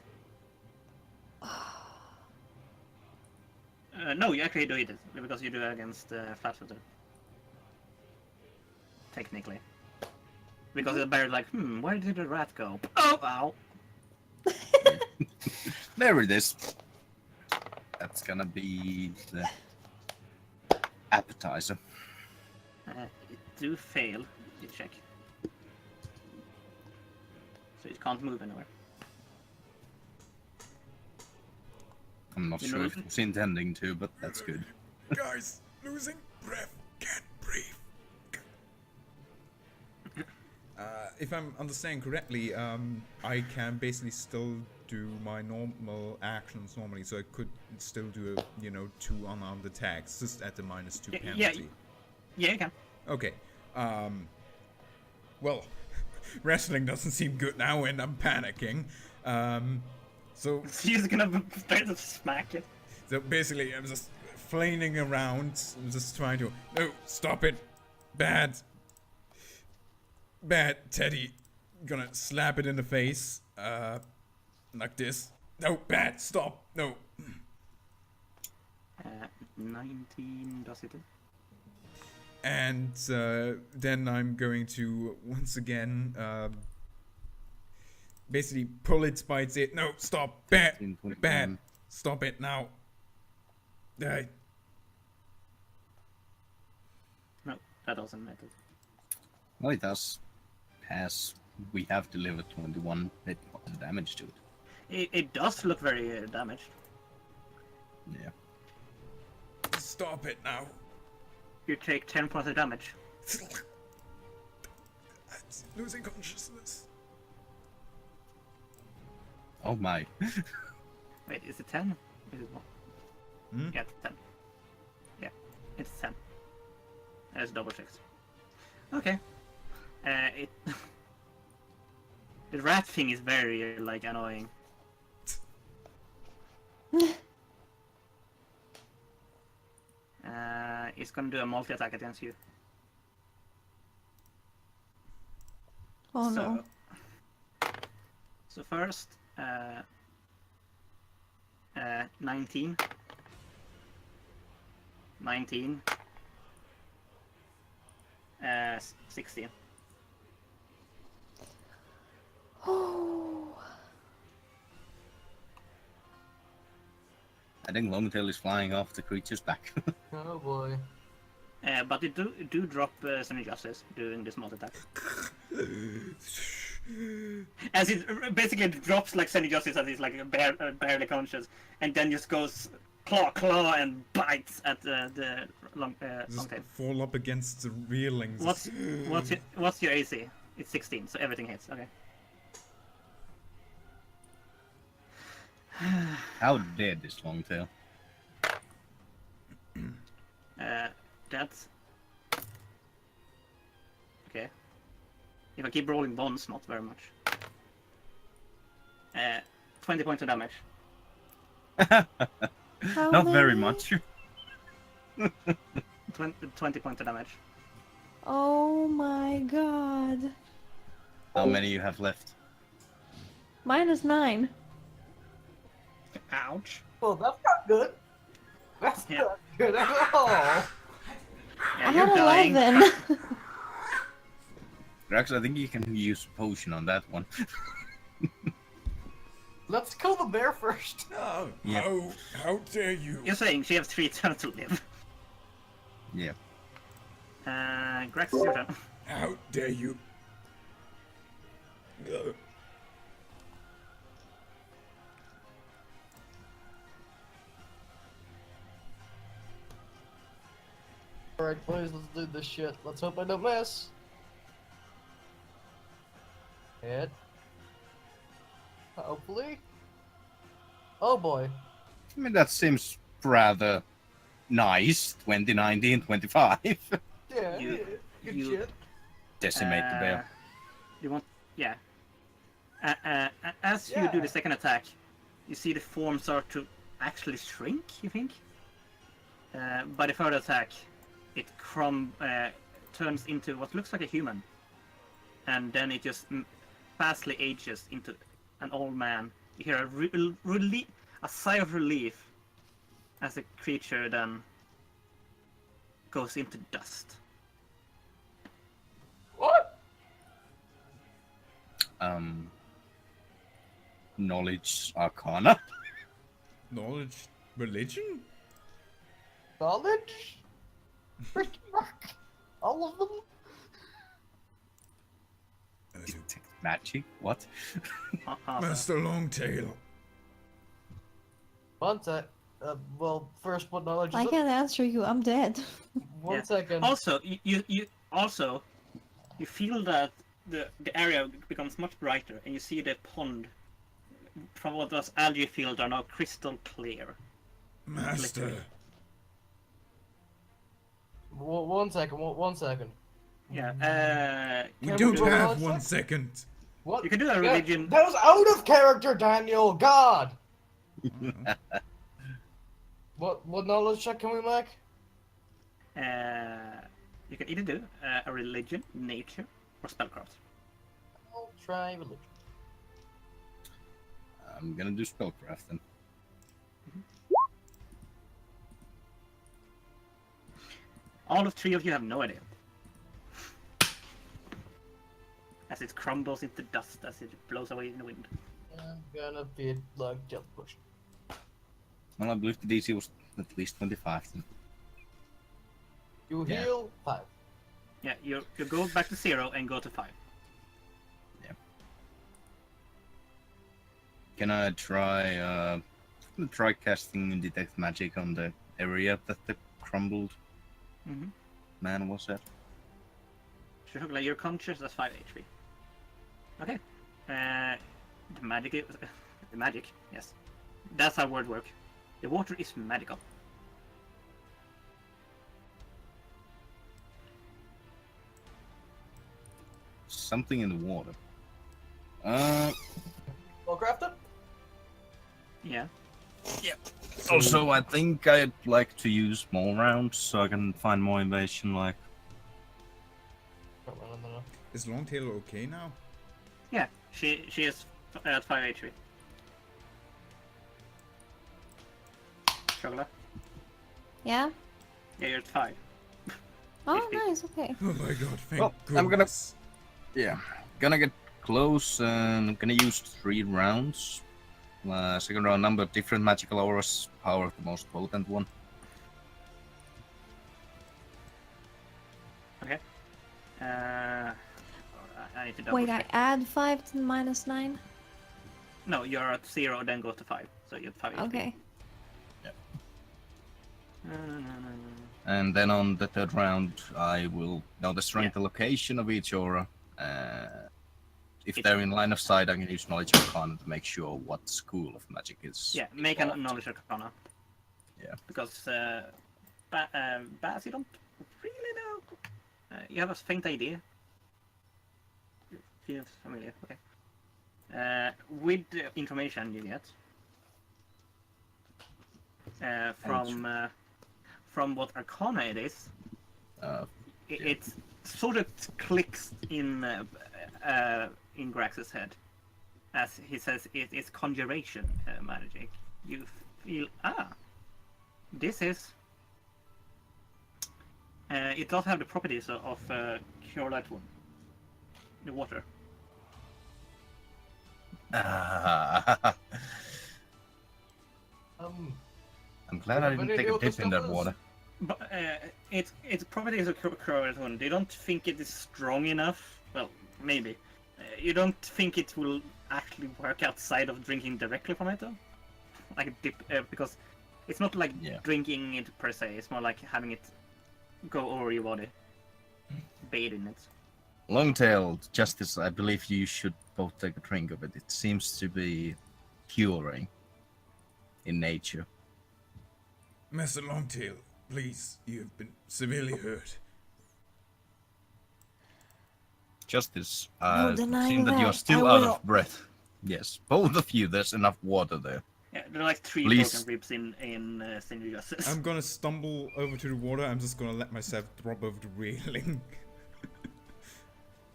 No, you actually do hit it because you do it against flat-footed. Technically, because the bear is like, where did the rat go? Oh, ow! There it is. That's gonna be the appetizer. It do fail. You check. So it can't move anywhere. I'm not You sure know- if it's intending to, but that's good. Guys, losing breath, can't breathe. If I'm understanding correctly, I can basically still do my normal actions normally, so I could still do a, 2 unarmed attacks, just at the -2 penalty. Yeah, you can. Okay. Well, wrestling doesn't seem good now, and I'm panicking. So She's gonna start to smack it. basically, I'm just flailing around, I'm just trying to. No, stop it! Bad, Teddy. Gonna slap it in the face, like this. No, bad. Stop. No. 19 does it? And then I'm going to once again basically pull it by its ear. No, stop. Bad. 21. Bad. Stop it now. No, that doesn't matter. Well, it does pass. We have delivered 21 hit point damage to it. It does look very damaged. Yeah. Stop it now. You take 10 points of damage. It's losing consciousness. Oh my. Wait, is it 10? Is it 1? Hmm? Yeah, it's 10. Yeah, it's 10. That's double checks. Okay. It... the rat thing is very, like, annoying. It's gonna do a multi-attack against you. Oh no. So first, 19. 19. 16. Oh. I think Longtail is flying off the creature's back. Oh boy. But it do drop Sunny Justice doing this multi-attack. As it basically drops like Sunny Justice as he's like barely conscious, and then just goes claw and bites at the long Just tail. fall up against the railings. What's your AC? It's 16, so everything hits. Okay. How dead is Longtail? That's okay. If I keep rolling bonds, not very much. 20 points of damage. How Not very many? much. 20 points of damage. Oh my god. How many you have left? Mine is 9. Ouch. Well, that's not good. That's Yeah. not good at all. Yeah, I you're had dying. 11. Grax, I think you can use potion on that one. Let's kill the bear first. No, Yep. how dare you? You're saying she has 3 turns to live. Yeah. Grax, it's your turn. How dare you? Alright, boys, let's do this shit. Let's hope I don't miss. Hit. Hopefully. Oh boy. I mean, that seems rather nice. 20, 19, 25. Yeah, You- yeah, good you- shit. Decimate the bear. You want, yeah. As you do the second attack, you see the form start to actually shrink. You think? By the third attack, it turns into what looks like a human, and then it just fastly ages into an old man. You hear a sigh of relief as the creature then goes into dust. What? Knowledge Arcana. Knowledge, religion? Knowledge? Freaking rock. All of them? Detect magic. What? Awesome. Master Longtail. One sec. Well, first, what knowledge is I it? can't answer you. I'm dead. One Yeah. second. Also, you feel that the area becomes much brighter, and you see the pond from what was algae field are now crystal clear. Master. One second. One second. Yeah. We can don't do- have one 1 second. What? You can do a Yeah, religion. that was out of character, Daniel. God. What knowledge check can we make? You can either do a religion, nature, or spellcraft. I'll try religion. I'm gonna do spellcraft then. All of 3 of you have no idea. As it crumbles into dust as it blows away in the wind. I'm gonna be like jump push. Well, I believe the DC was at least 25 then. You Yeah. heal 5. Yeah, you go back to 0 and go to 5. Can I try casting detect magic on the area that the crumbled Mm-hmm. man was at? Sure, like you're conscious, that's 5 HP. Okay. The magic, yes. That's how word work. The water is magical. Something in the water. Well crafted? Yeah. Also, I think I'd like to use more rounds so I can find more invasion. Like, No. Is Longtail okay now? Yeah, she is at 5 HP. Chocolate? Yeah? Yeah, you're at 5. Oh, HP. nice. Okay. Oh my god, thank Well, goodness. I'm gonna- yeah, gonna get close and I'm gonna use 3 rounds. Second round, number of different magical auras, power of the most potent one. Okay. I need to double Wait, I check. add 5 to -9? No, you're at 0, then go to 5. So you're at 5 HP. Okay. No. And then on the third round, I will know the strength and location of each aura. If It's- they're in line of sight, I can use knowledge arcana to make sure what school of magic is. Yeah, make a knowledge arcana. Yeah. Because Baz, you don't really know. You have a faint idea. Feels familiar. Okay. With the information you get from what arcana it is, it sort of clicks in Grax's head as he says it is conjuration magic. You feel This is. It does have the properties of Cure Light Wound. The water. Ah, I'm glad I What didn't do you take do a with the dip in that stuff? water. But its properties of Cure Light Wound. They don't think it is strong enough. Well, maybe. You don't think it will actually work outside of drinking directly from it, though? Like a dip, because it's not like Yeah. drinking it per se. It's more like having it go over your body, bathe in it. Long-tailed Justice, I believe you should both take a drink of it. It seems to be curing in nature. Master Longtail, please, you have been severely hurt. Justice, No it denying seems that you're that. still I out will. of breath. Yes, both of you, there's enough water there. Yeah, there are like 3 Please. broken ribs in Senior Justice. I'm gonna stumble over to the water. I'm just gonna let myself drop over the railing.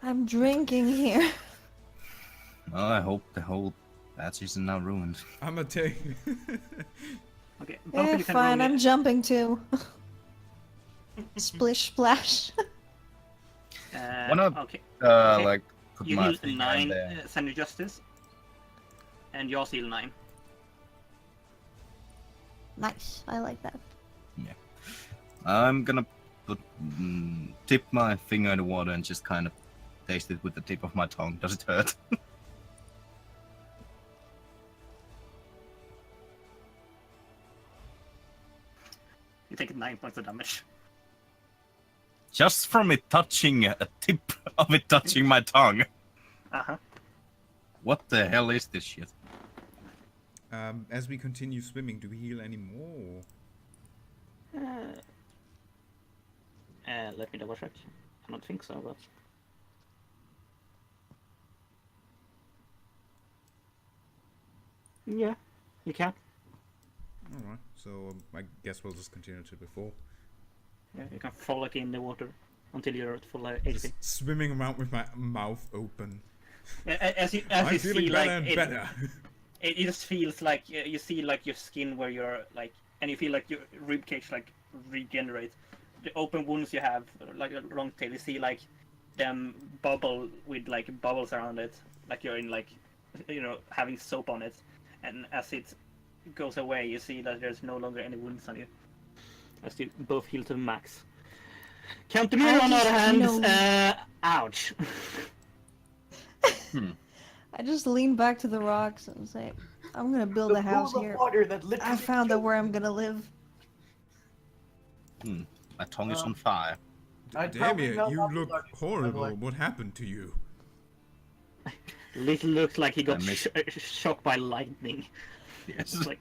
I'm drinking here. Well, I hope the whole patch isn't now ruined. I'm gonna take. Okay, both of you can roll Fine, me- I'm jumping too. Splish splash. Wanna, okay. like, put You my heal finger in 9 there. Senior Justice, and you also heal 9. Nice. I like that. I'm gonna dip my finger in the water and just kind of taste it with the tip of my tongue. Does it hurt? You take 9 points of damage. Just from it touching, a tip of it touching my tongue. Uh-huh. What the hell is this shit? As we continue swimming, do we heal any more? Let me double check. I don't think so, but... Yeah, you can. Alright, so I guess we'll just continue to before. Yeah, you can frolic in the water until you're at full Just HP. swimming around with my mouth open. As you I'm see, feeling like better and it, better. it just feels like you see like your skin where you're like, and you feel like your rib cage like regenerate. The open wounds you have, like a long tail, you see like them bubble with like bubbles around it, like you're in like, you know, having soap on it. And as it goes away, you see that there's no longer any wounds on you. As you both heal to the max. Countermeasure, I on the other just hand, know- ouch. I just lean back to the rocks and say, I'm gonna build a house pool here. of water that literally I found out killed where I'm gonna live. My tongue is Um, on fire. I'd probably Damien, not you want to look learn, horrible. by the way. What happened to you? Little looks like he got I miss- shocked by lightning. Yes. It's like,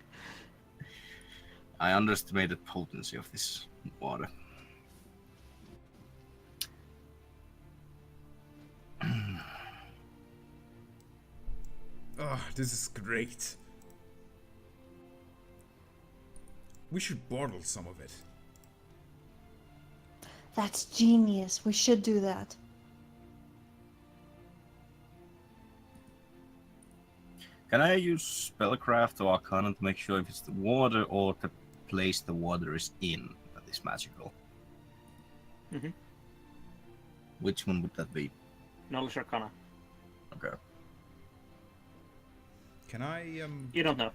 I underestimated potency of this water. Oh, this is great. We should bottle some of it. That's genius. We should do that. Can I use spellcraft or arcana to make sure if it's the water or the place the water is in that is magical? Mhm. Which one would that be? knowledge arcana. Okay. Can I You don't know.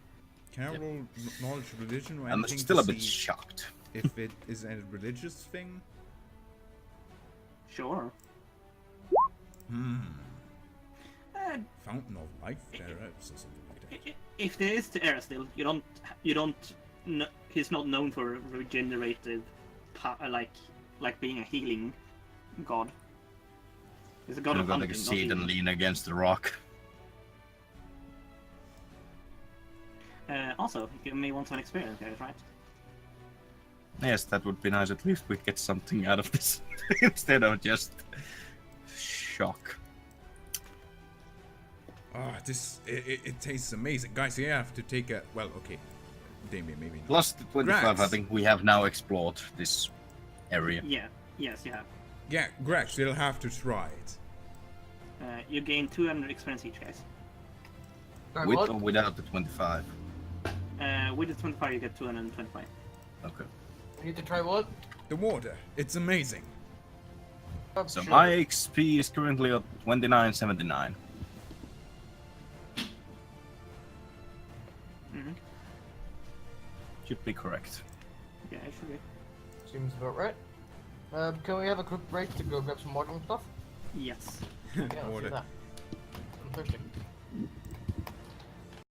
can I Yep. roll knowledge religion or I'm anything still to a bit see shocked. if it is a religious thing? Sure. Uh, Fountain of life perhaps or something like that. if there is the Aristotle, you don't. He's not known for regenerative, like being a healing god. He's a god I'm of gonna hunting, not see it and healing. lean against the rock. Also, you may want some experience, guys, right? Yes, that would be nice. At least we get something out of this instead of just shock. Ah, it tastes amazing. Guys, you have to take a well, okay. Damien, maybe not. Plus the 25, I Grax. think we have now explored this area. Yeah. Yes, you have. Yeah, Grex, you'll have to try it. You gain 200 experience each, guys. Sorry, With what? or without the 25. With the 25, you get 225. Okay. We need to try what? The water. It's amazing. Oh, So sure. my XP is currently at 2979. Mhm. Should be correct. Yeah, it should be. Seems about right. Can we have a quick break to go grab some water and stuff? Yes. Yeah, let's Water. do that. I'm thirsty.